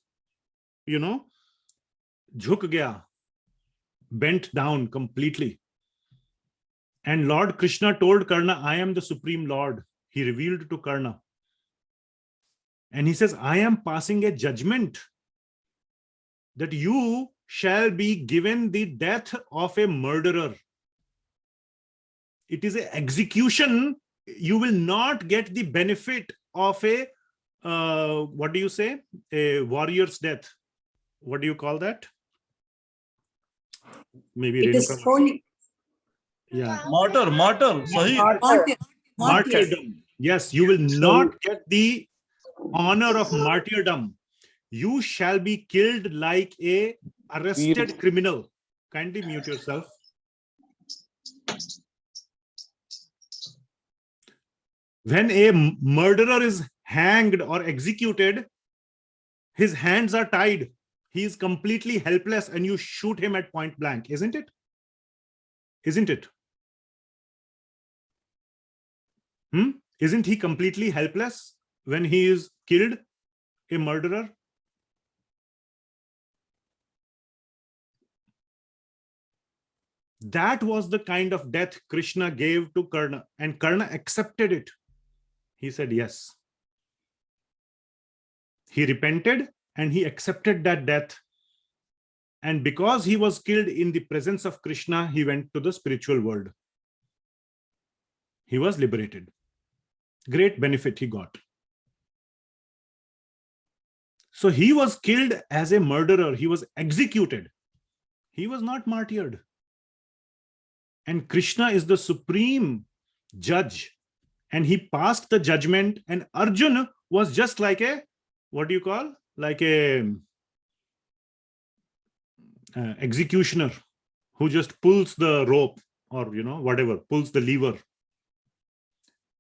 jhuk gaya, bent down completely. And Lord Krishna told Karna, I am the Supreme Lord. He revealed to Karna. And he says, I am passing a judgment that you shall be given the death of a murderer. It is an execution. You will not get the benefit of a what do you say? A warrior's death. What do you call that? Maybe It is Renuka. holy. Yeah. Martyr. Sahi. Martyrdom. Yes, you will not get the honor of martyrdom. You shall be killed like a arrested criminal. Kindly mute yourself. When a murderer is hanged or executed, his hands are tied. He is completely helpless and you shoot him at point blank, isn't it? Isn't it? Isn't he completely helpless when he is killed, a murderer? That was the kind of death Krishna gave to Karna, and Karna accepted it. He said yes. He repented and he accepted that death. And because he was killed in the presence of Krishna, he went to the spiritual world. He was liberated. Great benefit he got. So he was killed as a murderer. He was executed. He was not martyred. And Krishna is the supreme judge. And he passed the judgment. And Arjuna was just like a, what do you call? Like a executioner who just pulls the rope or, whatever, pulls the lever.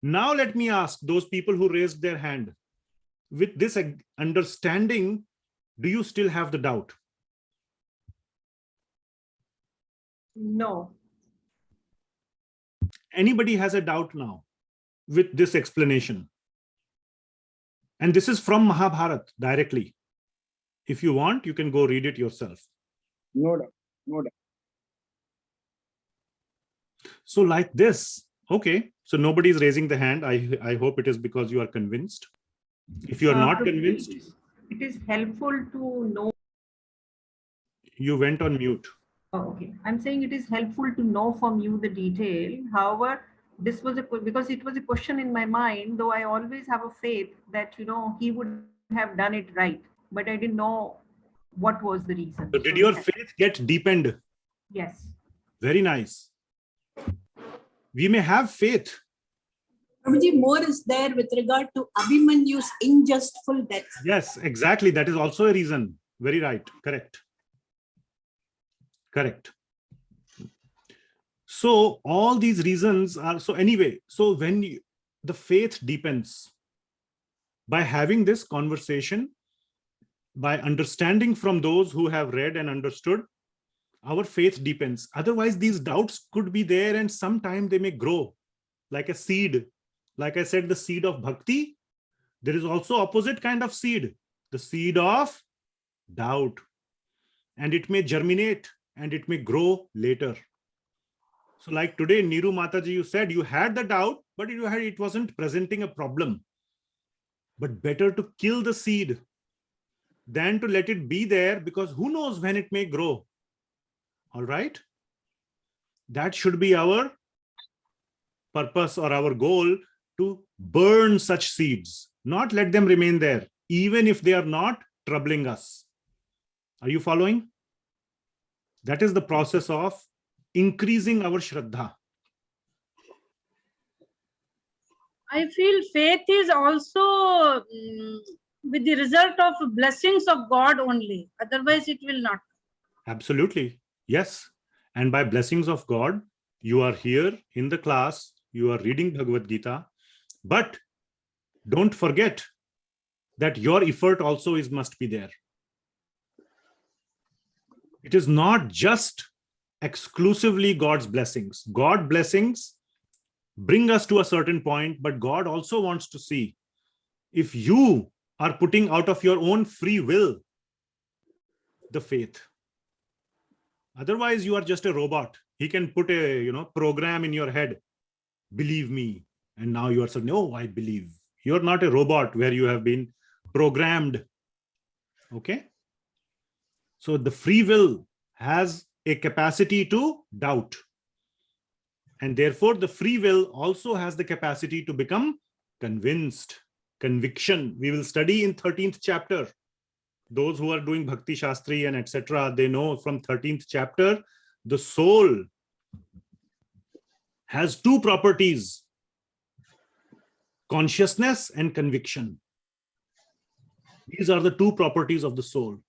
Now let me ask those people who raised their hand, with this understanding, do you still have the doubt? No. Anybody has a doubt now with this explanation? And this is from Mahabharata directly. If you want, you can go read it yourself. No doubt. No doubt. So like this, okay. So nobody is raising the hand. I hope it is because you are convinced. If you are not convinced, It is helpful to know. you went on mute. Oh, okay. I'm saying it is helpful to know from you the detail. However, this was because it was a question in my mind, though I always have a faith that, he would have done it right, but I didn't know what was the reason. So did your faith get deepened? Yes. Very nice. We may have faith. Prabhuji, more is there with regard to Abhimanyu's unjustful death. Yes, exactly. That is also a reason. Very right. Correct. Correct. So all these reasons are, so anyway, so when the faith deepens by having this conversation, by understanding from those who have read and understood, our faith deepens. Otherwise, these doubts could be there and sometime they may grow like a seed. Like I said, the seed of bhakti, there is also opposite kind of seed, the seed of doubt. And it may germinate and it may grow later. So like today, Niru Mataji, you said you had the doubt, but it wasn't presenting a problem. But better to kill the seed than to let it be there, because who knows when it may grow. All right. That should be our purpose or our goal, to burn such seeds, not let them remain there, even if they are not troubling us. Are you following? That is the process of increasing our Shraddha. I feel faith is also with the result of blessings of God only. Otherwise, it will not. Absolutely. Yes. And by blessings of God, you are here in the class, you are reading Bhagavad Gita, but don't forget that your effort also must be there. It is not just exclusively God's blessings. God's blessings bring us to a certain point, but God also wants to see if you are putting out of your own free will the faith. Otherwise, you are just a robot. He can put a program in your head. Believe me. And now you are saying, no, I believe. You're not a robot where you have been programmed. Okay. So the free will has a capacity to doubt. And therefore, the free will also has the capacity to become convinced. conviction. We will study in 13th chapter. Those who are doing Bhakti Shastri and etc., they know from 13th chapter, the soul has two properties: consciousness and conviction. These are the two properties of the soul.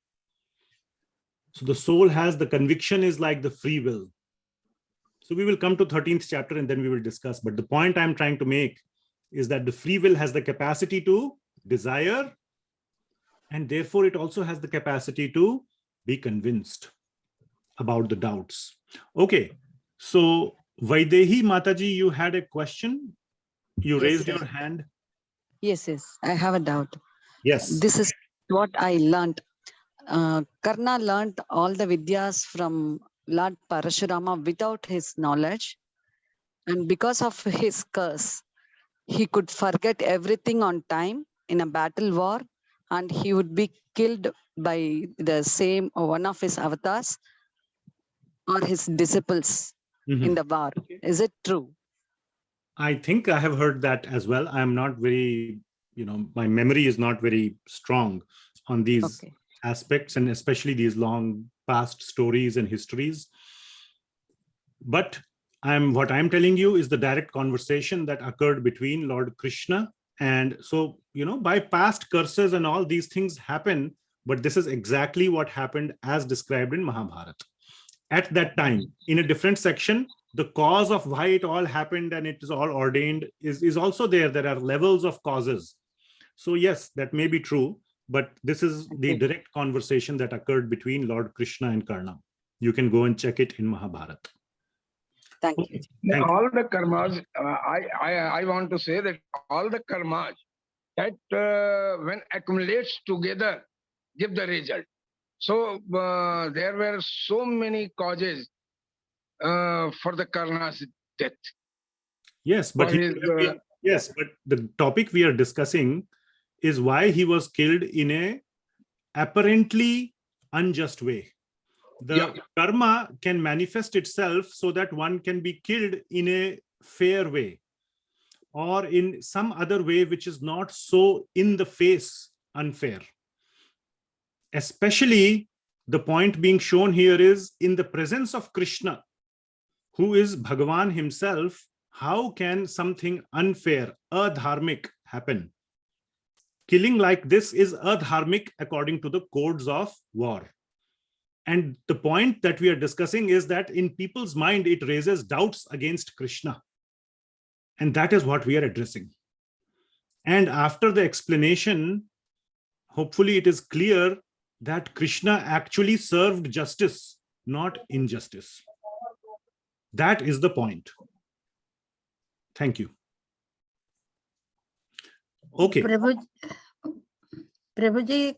So the soul has, the conviction is like the free will. So we will come to 13th chapter and then we will discuss. But the point I'm trying to make is that the free will has the capacity to desire, and therefore it also has the capacity to be convinced about the doubts. Okay, so Vaidehi Mataji, you had a question. You raised your hand. Yes, I have a doubt. Yes. This is what I learned. Karna learned all the vidyas from Lord Parashurama without his knowledge. And because of his curse, he could forget everything on time in a battle war, and he would be killed by the same one of his avatars or his disciples in the war. Is it true? I think I have heard that as well. I am not very, my memory is not very strong on these aspects, and especially these long past stories and histories. But what I'm telling you is the direct conversation that occurred between Lord Krishna. And so, by past curses and all these things happen, but this is exactly what happened as described in Mahabharata. At that time, in a different section, the cause of why it all happened and it is all ordained is also there. There are levels of causes. So yes, that may be true, but this is the direct conversation that occurred between Lord Krishna and Karna. You can go and check it in Mahabharata. Thank you. Thank all the karmas, I want to say that all the karmas that when accumulates together give the result. So there were so many causes for the Karna's death. Yes, but but the topic we are discussing is why he was killed in a apparently unjust way. The karma can manifest itself so that one can be killed in a fair way, or in some other way which is not so in the face unfair. Especially the point being shown here is in the presence of Krishna, who is Bhagavan himself. How can something unfair, adharmic happen? Killing like this is adharmic according to the codes of war. And the point that we are discussing is that in people's mind, it raises doubts against Krishna. And that is what we are addressing. And after the explanation, hopefully it is clear that Krishna actually served justice, not injustice. That is the point. Thank you. Okay. Prabhuji,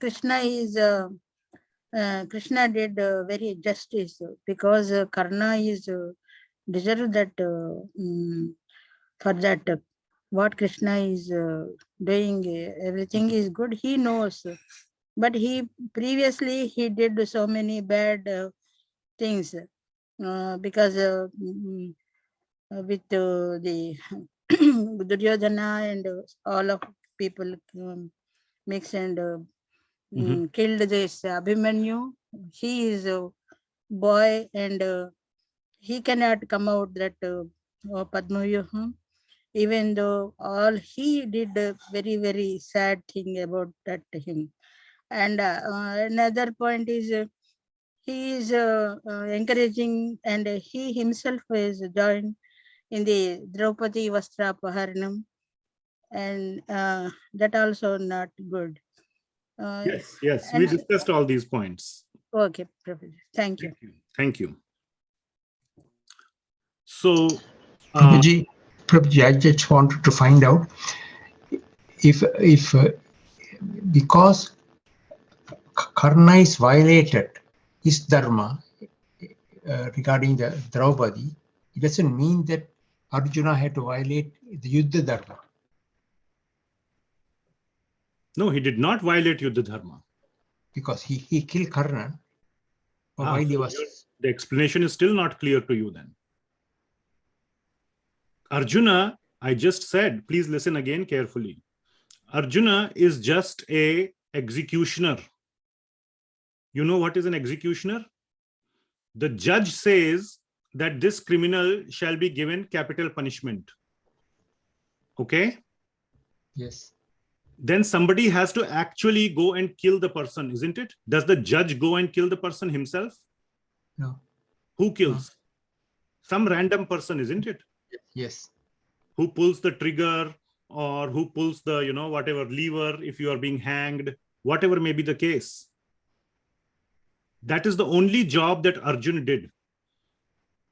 Krishna did very justice because Karna is deserved that for that what Krishna is doing, everything is good. He knows, but he previously he did so many bad things because with the Duryodhana and all of people mix and killed this Abhimanyu. He is a boy and he cannot come out that Padmayuha, even though all he did a very, very sad thing about that him. And another point is he is encouraging, and he himself is joined in the Draupadi Vastrapaharanam, and that also not good. Yes, we discussed all these points. Okay, Professor. Thank you. Thank you. So, Prabhuji, I just wanted to find out if because Karna is violated his dharma regarding the Draupadi, it doesn't mean that Arjuna had to violate the yuddha dharma. No, he did not violate yuddha dharma. Because he killed Karna. While he was... The explanation is still not clear to you then. Arjuna, I just said, please listen again carefully. Arjuna is just a executioner. You know what is an executioner? The judge says that this criminal shall be given capital punishment. Okay? Yes. Then somebody has to actually go and kill the person, isn't it? Does the judge go and kill the person himself? No. Who kills? Some random person, isn't it? Yes. Who pulls the trigger, or who pulls the, whatever lever if you are being hanged, whatever may be the case. That is the only job that Arjuna did.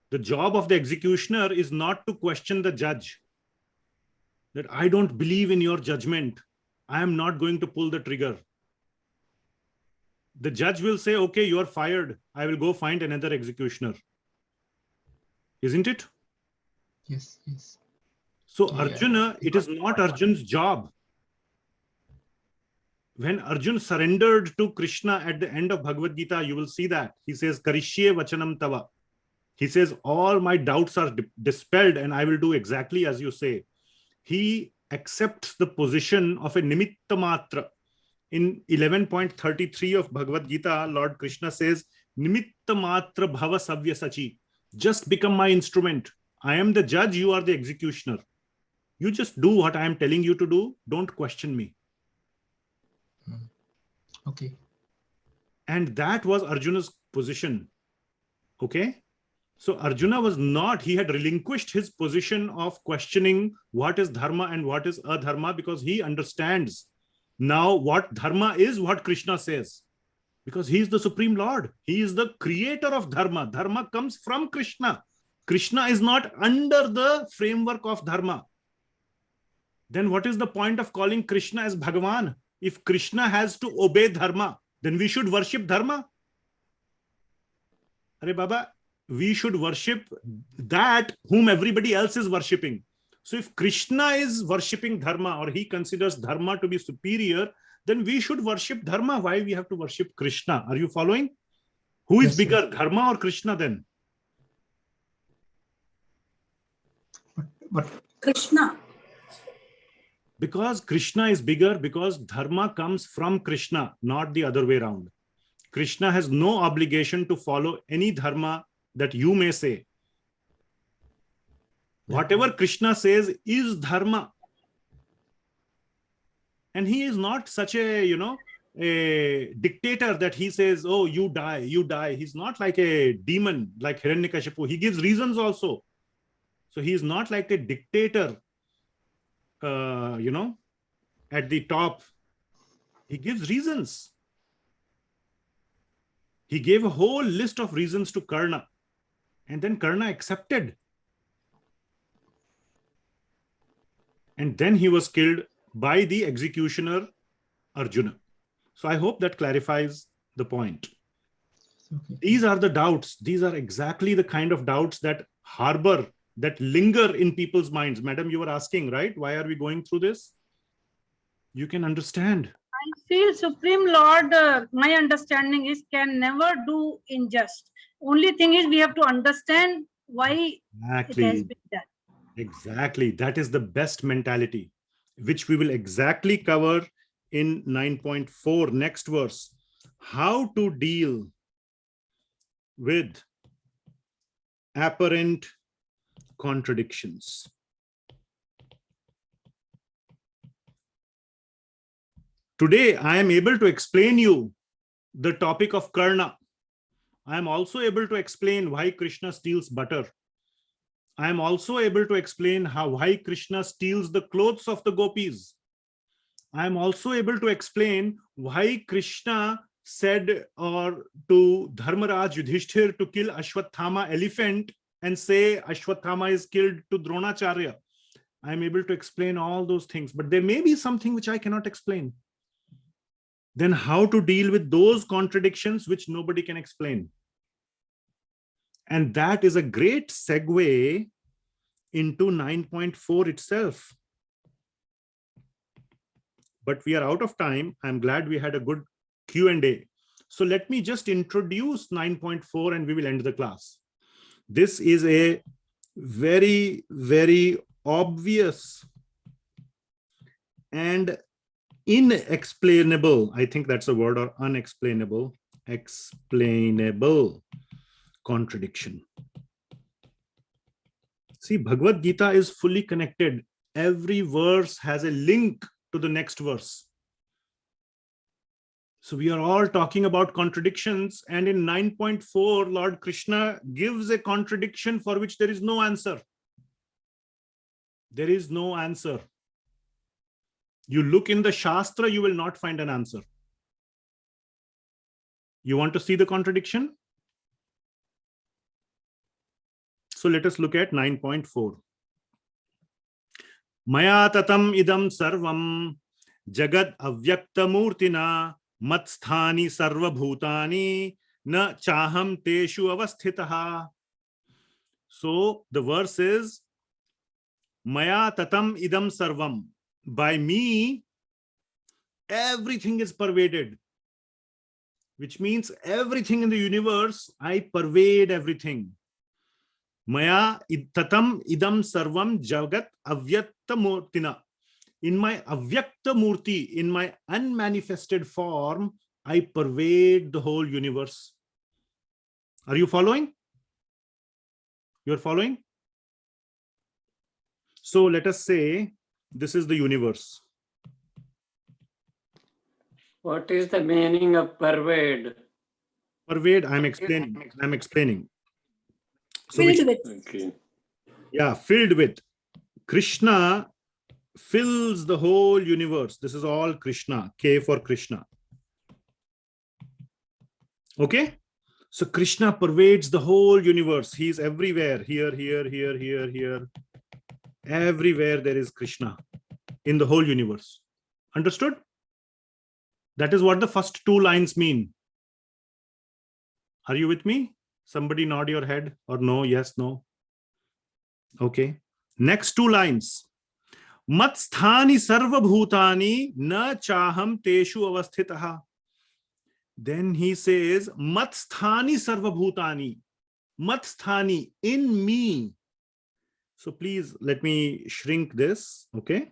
The job of the executioner is not to question the judge. That I don't believe in your judgment. I am not going to pull the trigger. The judge will say, okay, you are fired. I will go find another executioner. Isn't it? Yes, yes. So Yeah. Arjuna, it is not Arjuna's job. When Arjuna surrendered to Krishna at the end of Bhagavad Gita, you will see that. He says, Karishye vachanam tava. He says, all my doubts are dispelled and I will do exactly as you say. He accepts the position of a nimitta matra. In 11.33 of Bhagavad Gita, Lord Krishna says, nimitta matra bhava savya sachi. Just become my instrument. I am the judge, you are the executioner. You just do what I am telling you to do. Don't question me. Okay. And that was Arjuna's position. Okay. So Arjuna was not, he had relinquished his position of questioning what is dharma and what is adharma, because he understands now what dharma is, what Krishna says. Because he is the Supreme Lord. He is the creator of dharma. Dharma comes from Krishna. Krishna is not under the framework of dharma. Then what is the point of calling Krishna as Bhagavan? If Krishna has to obey dharma, then we should worship dharma. Arey Baba, we should worship that whom everybody else is worshipping. So if Krishna is worshipping dharma, or he considers dharma to be superior, then we should worship dharma. Why we have to worship Krishna? Are you following? Who is Yes, bigger, sir. dharma or Krishna then? But Krishna. Because Krishna is bigger, because dharma comes from Krishna, not the other way around. Krishna has no obligation to follow any dharma that you may say. Whatever Krishna says is dharma. And he is not such a, a dictator that he says, oh, you die, you die. He's not like a demon, like Hiranyakashipu. He gives reasons also. So he is not like a dictator, at the top. He gives reasons. He gave a whole list of reasons to Karna. And then Karna accepted. And then he was killed by the executioner Arjuna. So I hope that clarifies the point. okay. These are the doubts. These are exactly the kind of doubts that harbor, that linger in people's minds. Madam, you were asking, right? Why are we going through this? You can understand. I feel Supreme Lord, my understanding is, can never do injustice. Only thing is we have to understand why Exactly. it has been done. Exactly. That is the best mentality, which we will exactly cover in 9.4, next verse. How to deal with apparent contradictions. Today, I am able to explain you the topic of Karna. I am also able to explain why Krishna steals butter. I am also able to explain why Krishna steals the clothes of the gopis. I am also able to explain why Krishna said to Dharmaraj Yudhishthir to kill Ashwathama elephant and say Ashwathama is killed to Dronacharya. I am able to explain all those things, but there may be something which I cannot explain. Then how to deal with those contradictions which nobody can explain? And that is a great segue into 9.4 itself. But we are out of time. I'm glad we had a good Q&A. So let me just introduce 9.4 and we will end the class. This is a very, very obvious and inexplainable, I think that's a word, or unexplainable, explainable contradiction. See, Bhagavad Gita is fully connected. Every verse has a link to the next verse. So we are all talking about contradictions, and in 9.4, Lord Krishna gives a contradiction for which there is no answer. There is no answer. You look in the Shastra, you will not find an answer. You want to see the contradiction? So let us look at 9.4. Maya tatam idam sarvam jagad avyakta murtina matsthani sarva bhutani na chaham teshu avasthitaha. So the verse is Maya tatam idam sarvam. By me, everything is pervaded, which means everything in the universe, I pervade everything. Maya tatam idam sarvam jagat avyakta murtina. In my avyakta murti, in my unmanifested form, I pervade the whole universe. Are you following? You're following? So let us say this is the universe. What is the meaning of pervade? Pervade, I'm explaining. So Filled with. Okay. Yeah, filled with. Krishna fills the whole universe. This is all Krishna, K for Krishna. Okay? So Krishna pervades the whole universe. He is everywhere. Here, here, here, here, here. Everywhere there is Krishna in the whole universe. Understood? That is what the first two lines mean. Are you with me? Somebody nod your head or no, yes, no. Okay. Next two lines. Matsthani sarva bhutani na chaham teshu avasthitaha. Then he says, Matsthani sarva bhutani. Matsthani, in me. So please let me shrink this. Okay.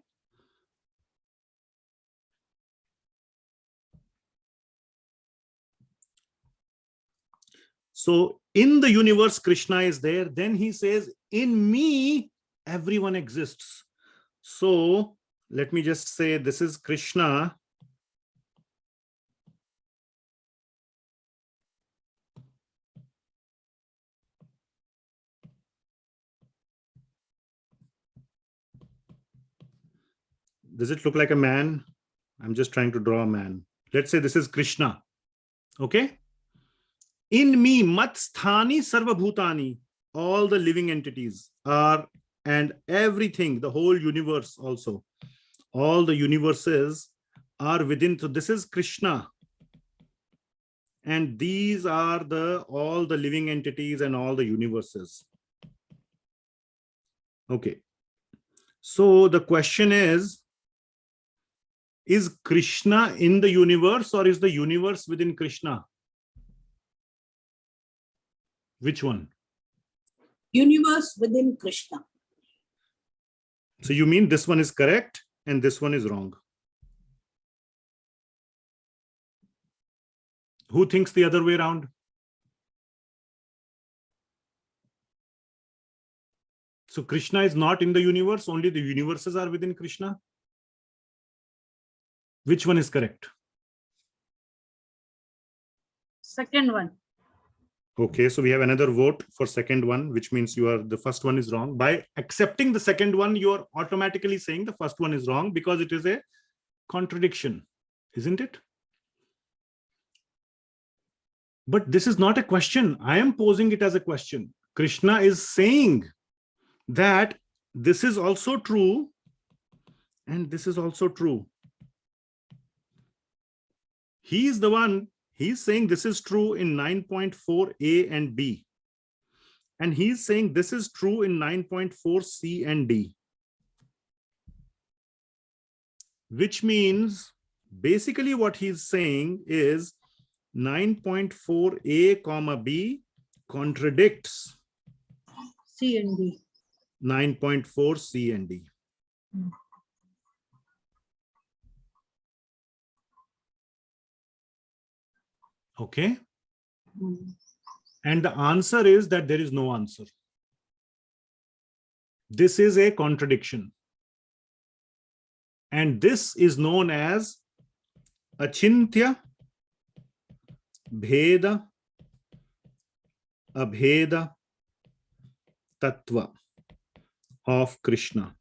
So in the universe, Krishna is there. Then he says, in me, everyone exists. So let me just say, this is Krishna. Does it look like a man? I'm just trying to draw a man. Let's say this is Krishna. Okay. In me, matsthani sarva bhutani, all the living entities are, and everything, the whole universe also, all the universes are within. So this is Krishna. And these are all the living entities and all the universes. Okay. So the question is Krishna in the universe or is the universe within Krishna? Which one? Universe within Krishna. So you mean this one is correct and this one is wrong? Who thinks the other way around? So Krishna is not in the universe, only the universes are within Krishna? Which one is correct? Second one. Okay, so we have another vote for second one, which means the first one is wrong. By accepting the second one, you are automatically saying the first one is wrong because it is a contradiction, isn't it? But this is not a question. I am posing it as a question. Krishna is saying that this is also true and this is also true. He is the one. He's saying this is true in 9.4a and b. And he's saying this is true in 9.4c and d. Which means basically what he's saying is 9.4a comma b contradicts C and D. 9.4c and d. Okay. And the answer is that there is no answer. This is a contradiction. And this is known as achintya, bheda, abheda, tattva of Krishna.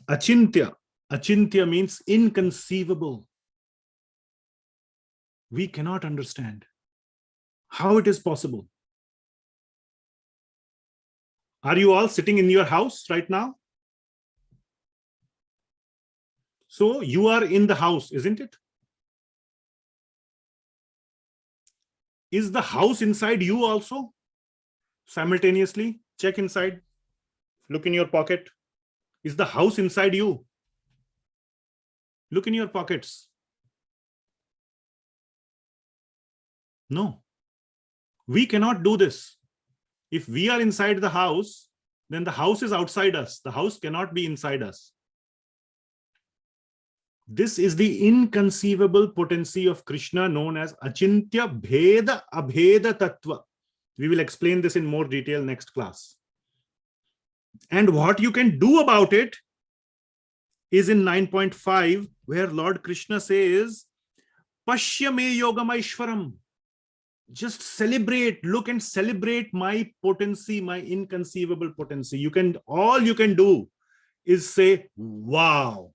Achintya. Achintya means inconceivable. We cannot understand how it is possible. Are you all sitting in your house right now? So you are in the house, isn't it? Is the house inside you also? Simultaneously, check inside. Look in your pocket. Is the house inside you? Look in your pockets. No. We cannot do this. If we are inside the house, then the house is outside us. The house cannot be inside us. This is the inconceivable potency of Krishna known as achintya, bheda, abheda tattva. We will explain this in more detail next class. And what you can do about it is in 9.5, where Lord Krishna says, Pashya me yogam aishwaram. Just celebrate, look and celebrate my potency, my inconceivable potency. All you can do is say, wow,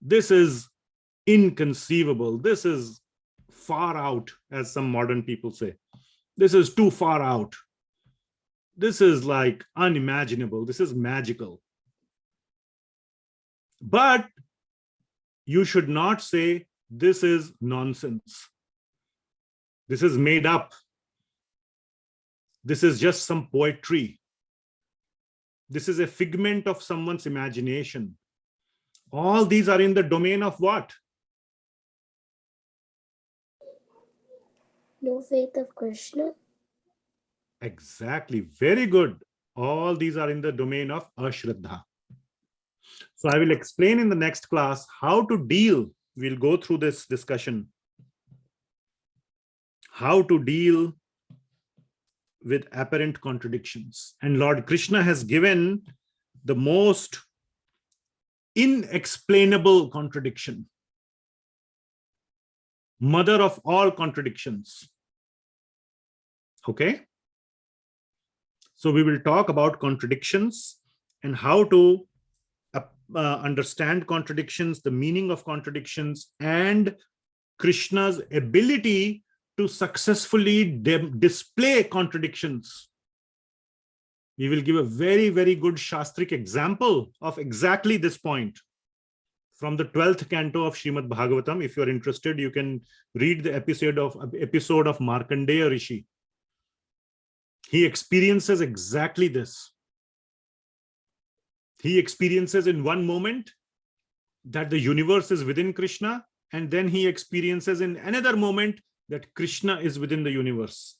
this is inconceivable. This is far out, as some modern people say. This is too far out. This is like unimaginable. This is magical. But you should not say this is nonsense. This is made up. This is just some poetry. This is a figment of someone's imagination. All these are in the domain of what? No faith of Krishna. Exactly. Very good. All these are in the domain of a-sraddha. So I will explain in the next class how to deal. We'll go through this discussion. How to deal with apparent contradictions. And Lord Krishna has given the most inexplainable contradiction. Mother of all contradictions. Okay? So we will talk about contradictions and how to understand contradictions, the meaning of contradictions, and Krishna's ability to successfully display contradictions. We will give a very, very good Shastric example of exactly this point from the 12th canto of Srimad Bhagavatam. If you're interested, you can read the episode of Markandeya Rishi. He experiences exactly this. He experiences in one moment that the universe is within Krishna, and then he experiences in another moment that Krishna is within the universe.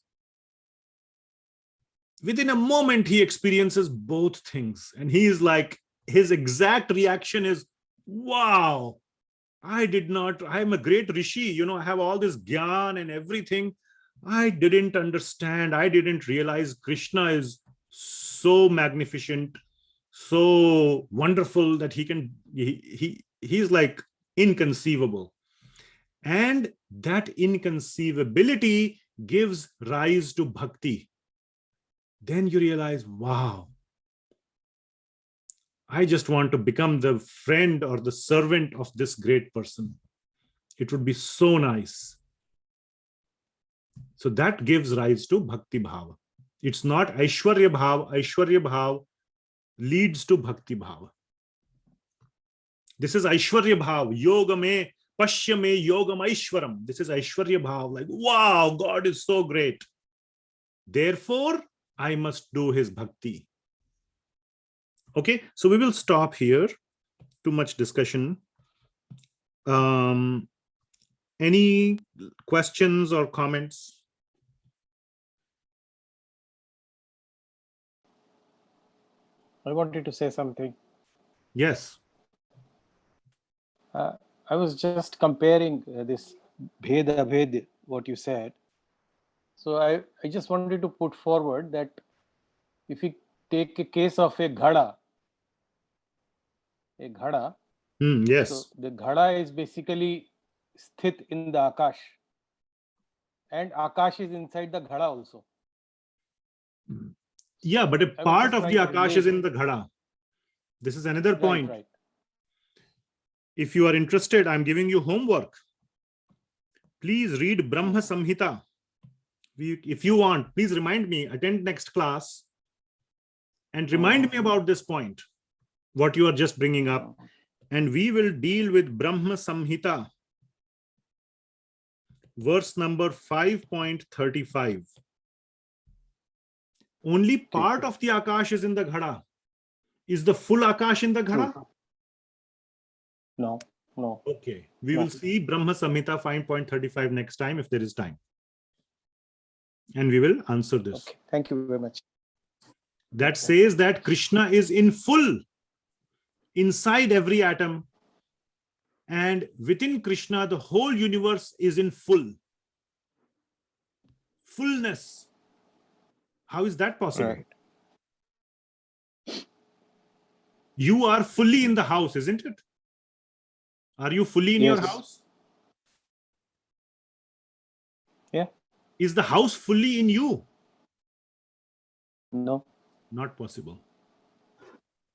Within a moment, he experiences both things. And he is like, his exact reaction is, wow, I'm a great Rishi, I have all this gyan and everything. I didn't understand. I didn't realize Krishna is so magnificent, so wonderful that he's like inconceivable. And that inconceivability gives rise to bhakti. Then you realize, wow, I just want to become the friend or the servant of this great person. It would be so nice. So that gives rise to bhakti bhava. It's not aishwarya bhava. Aishwarya bhava leads to bhakti bhava. This is aishwarya bhava. Yoga me, pashya me yogam aishwaram. This is aishwarya bhava. Like, wow, God is so great. Therefore, I must do his bhakti. Okay, so we will stop here. Too much discussion. Any questions or comments? I wanted to say something. Yes. I was just comparing this bheda, abheda, what you said. So I just wanted to put forward that if we take a case of a ghada, Yes. so the ghada is basically sthit in the akash, and akash is inside the ghada also. Yeah, but a I was part just of the trying to akash is in relate. the ghada. This is another point. Right. If you are interested, I'm giving you homework. Please read Brahma Samhita. If you want, please remind me, attend next class and remind me about this point, what you are just bringing up. And we will deal with Brahma Samhita, verse number 5.35. Only part of the akash is in the ghada. Is the full akash in the ghada? No. Okay. We will see Brahma Samhita 5.35 next time if there is time. And we will answer this. Okay. Thank you very much. That says that Krishna is in full inside every atom. And within Krishna, the whole universe is in fullness. How is that possible? Right. You are fully in the house, isn't it? Are you fully in your house? Yeah. Is the house fully in you? No. Not possible.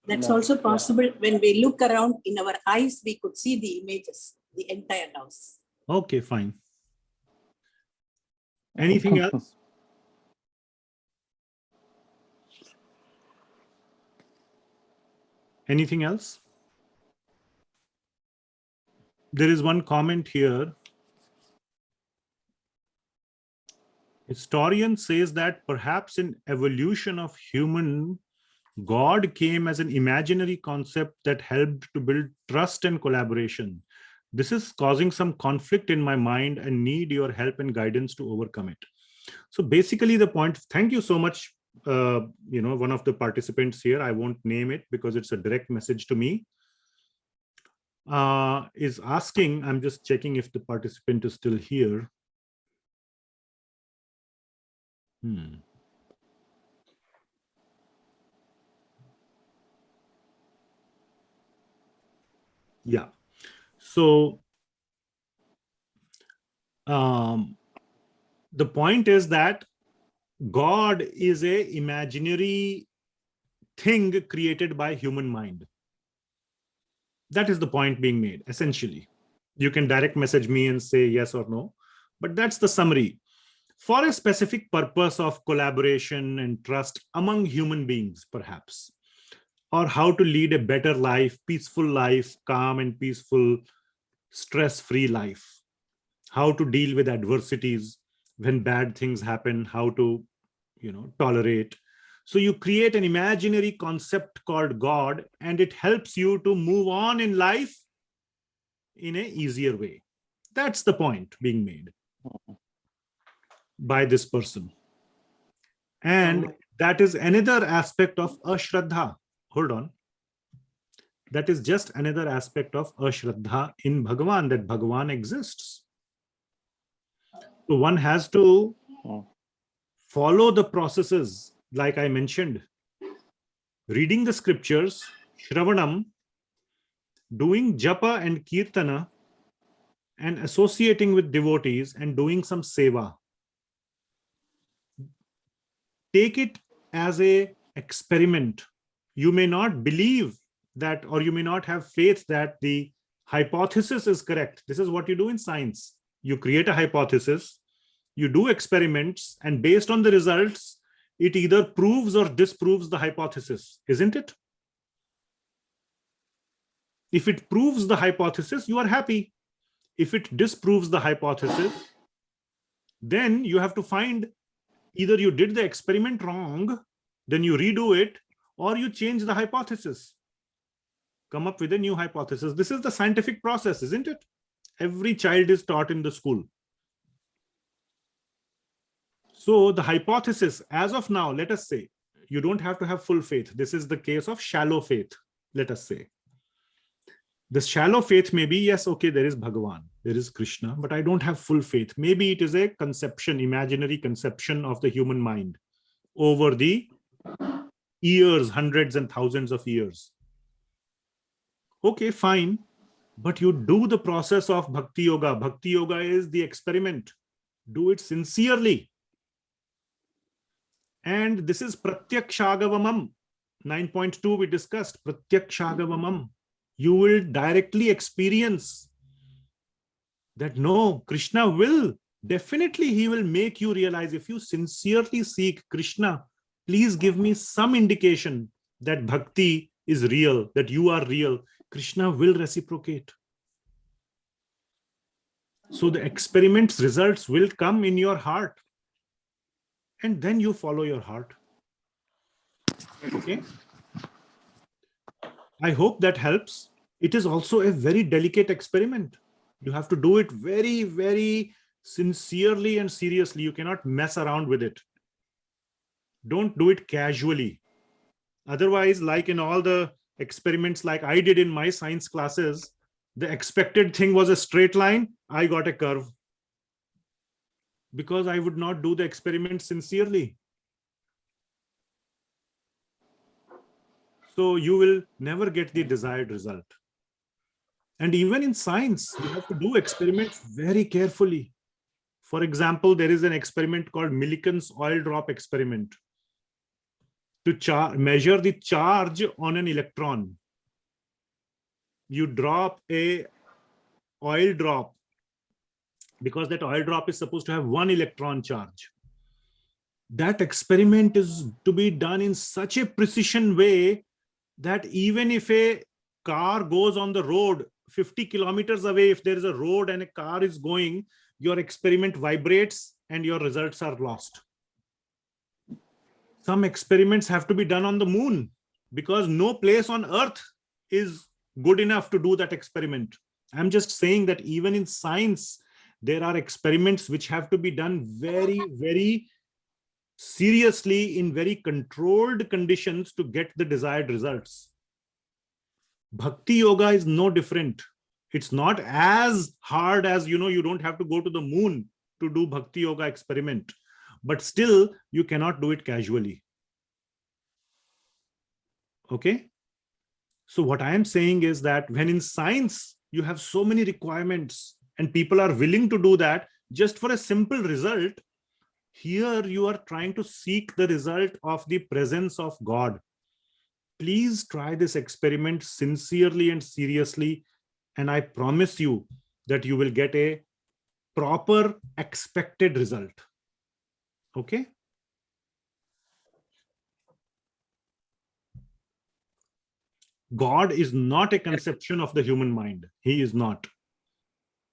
That's also possible. When we look around in our eyes, we could see the images, the entire house. Okay, fine. Anything else? Anything else? There is one comment here. Historian says that perhaps in evolution of human, God came as an imaginary concept that helped to build trust and collaboration. This is causing some conflict in my mind and need your help and guidance to overcome it. So basically the point, thank you so much. One of the participants here, I won't name it because it's a direct message to me, is asking, I'm just checking if the participant is still here. Yeah. So the point is that God is a imaginary thing created by human mind. That is the point being made, essentially. You can direct message me and say yes or no, but that's the summary. For a specific purpose of collaboration and trust among human beings, perhaps, or how to lead a better life, peaceful life, calm and peaceful, stress-free life, how to deal with adversities when bad things happen, how to, tolerate. So you create an imaginary concept called God, and it helps you to move on in life in an easier way. That's the point being made by this person. And that is another aspect of a-sraddha. Hold on. That is just another aspect of a-sraddha in Bhagavan, that Bhagavan exists. So one has to follow the processes, like I mentioned. Reading the scriptures, Shravanam, doing japa and kirtana, and associating with devotees and doing some seva. Take it as an experiment. You may not believe that, or you may not have faith that the hypothesis is correct. This is what you do in science. You create a hypothesis, you do experiments, and based on the results, it either proves or disproves the hypothesis, isn't it? If it proves the hypothesis, you are happy. If it disproves the hypothesis, then you have to find either you did the experiment wrong, then you redo it, or you change the hypothesis. Come up with a new hypothesis. This is the scientific process, isn't it? Every child is taught in the school. So the hypothesis, as of now, let us say, you don't have to have full faith. This is the case of shallow faith, let us say. The shallow faith may be, yes, okay, there is Bhagavan, there is Krishna, but I don't have full faith. Maybe it is a conception, imaginary conception of the human mind over the years, hundreds and thousands of years. Okay, fine. But you do the process of bhakti yoga. Bhakti yoga is the experiment. Do it sincerely. And this is pratyakshagavamam. 9.2 we discussed, pratyakshagavamam. You will directly experience that no, Krishna will, definitely he will make you realize. If you sincerely seek Krishna, please give me some indication that bhakti is real, that you are real. Krishna will reciprocate. So the experiment's results will come in your heart. And then you follow your heart. Okay? I hope that helps. It is also a very delicate experiment. You have to do it very, very sincerely and seriously. You cannot mess around with it. Don't do it casually. Otherwise, like in all the experiments like I did in my science classes, the expected thing was a straight line. I got a curve. Because I would not do the experiment sincerely. So you will never get the desired result. And even in science, you have to do experiments very carefully. For example, there is an experiment called Millikan's oil drop experiment to measure the charge on an electron. You drop a oil drop because that oil drop is supposed to have 1 electron charge. That experiment is to be done in such a precision way that even if a car goes on the road 50 kilometers away, if there is a road and a car is going, your experiment vibrates and your results are lost. Some experiments have to be done on the moon because no place on earth is good enough to do that experiment. I'm just saying that even in science, there are experiments which have to be done very, very seriously in very controlled conditions to get the desired results. Bhakti yoga is no different. It's not as hard as, you don't have to go to the moon to do bhakti yoga experiment, but still you cannot do it casually. Okay? So what I am saying is that when in science you have so many requirements and people are willing to do that just for a simple result, here you are trying to seek the result of the presence of God. Please try this experiment sincerely and seriously, and I promise you that you will get a proper expected result. Okay? God is not a conception of the human mind. He is not.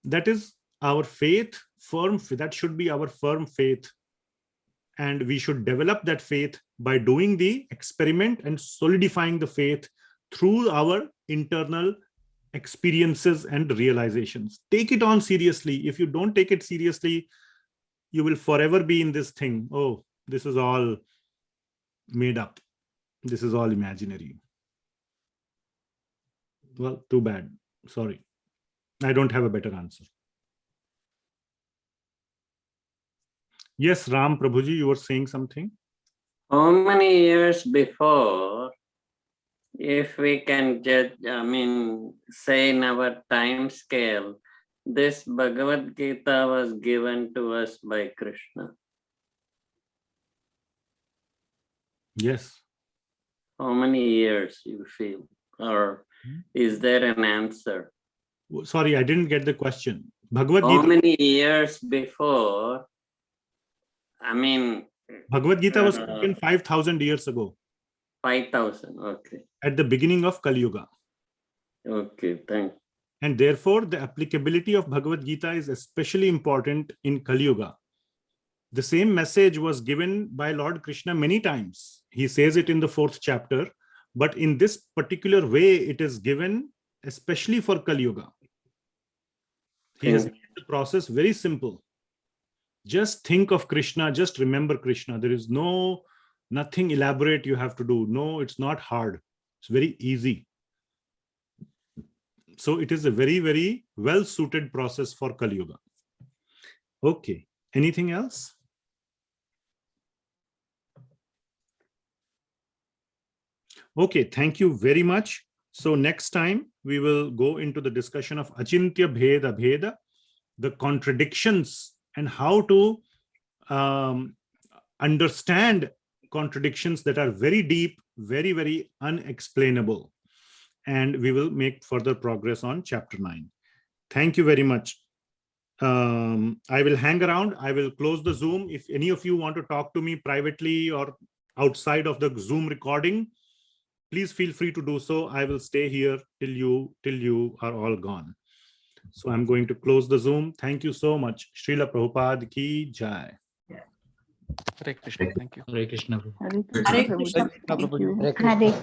That is our faith, that should be our firm faith. And we should develop that faith by doing the experiment and solidifying the faith through our internal experiences and realizations. Take it on seriously. If you don't take it seriously, you will forever be in this thing. Oh, this is all made up. This is all imaginary. Well, too bad. Sorry. I don't have a better answer. Yes, Ram Prabhuji, you were saying something? How many years before, if we can judge, say in our time scale, this Bhagavad Gita was given to us by Krishna? Yes. How many years you feel? Or is there an answer? Sorry, I didn't get the question. Bhagavad Gita. How many years before? Bhagavad Gita was spoken 5,000 years ago. 5,000, okay. At the beginning of Kali Yuga. Okay, thanks. And therefore, the applicability of Bhagavad Gita is especially important in Kali Yuga. The same message was given by Lord Krishna many times. He says it in the 4th chapter, but in this particular way, it is given especially for Kali Yuga. He has made the process very simple. Just think of Krishna, just remember Krishna. There is nothing elaborate you have to do. No, it's not hard. It's very easy. So it is a very, very well suited process for Kali Yuga. Okay, anything else? Okay, thank you very much. So next time we will go into the discussion of achintya, bheda, abheda, the contradictions, and how to understand contradictions that are very deep, very, very unexplainable. And we will make further progress on chapter 9. Thank you very much. I will hang around. I will close the Zoom. If any of you want to talk to me privately or outside of the Zoom recording, please feel free to do so. I will stay here till you are all gone. So I'm going to close the Zoom. Thank you so much. Srila Prabhupada ki jai. Hare Krishna. Thank you. Hare Krishna. Hare Krishna. Thank you. Hare